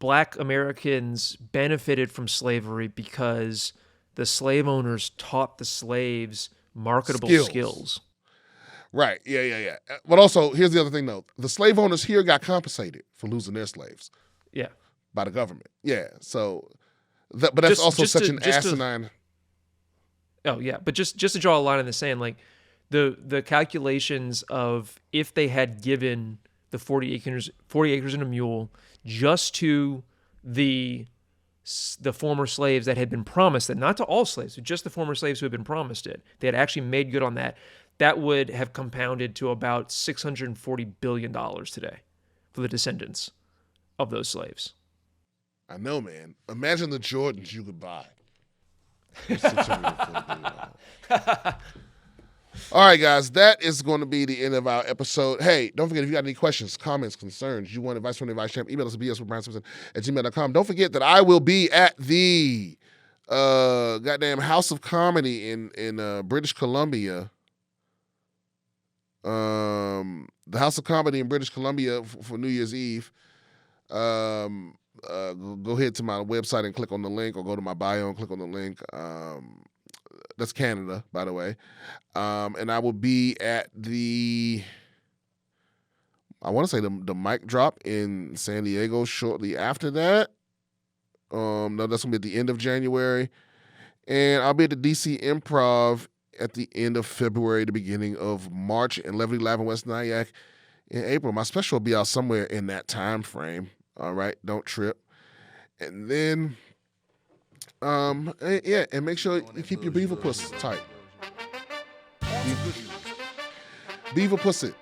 black Americans benefited from slavery because the slave owners taught the slaves marketable skills? Right. Yeah. But also, here's the other thing, though. The slave owners here got compensated for losing their slaves. Yeah. By the government. Yeah. So, but that's also such an asinine. Oh, yeah. But just to draw a line in the sand, like the calculations of if they had given the 40 acres and a mule just to the former slaves that had been promised it, not to all slaves, but just the former slaves who had been promised it. They had actually made good on that. That would have compounded to about $640 billion today for the descendants of those slaves. I know, man. Imagine the Jordans you could buy. $640 billion. All right, guys, that is going to be the end of our episode. Hey, don't forget, if you got any questions, comments, concerns, you want advice from the advice champ, email us at BSwithBrianSimpson@gmail.com. Don't forget that I will be at the goddamn House of Comedy in British Columbia. The House of Comedy in British Columbia for New Year's Eve. Go ahead to my website and click on the link, or go to my bio and click on the link. That's Canada, by the way. And I will be at I want to say the mic drop in San Diego shortly after that. No, that's going to be at the end of January. And I'll be at the DC Improv at the end of February, the beginning of March, and Levity Live in West Nyack in April. My special will be out somewhere in that time frame. All right, don't trip. And then... and make sure you keep your Beaverpusses tight. Beaverpusses.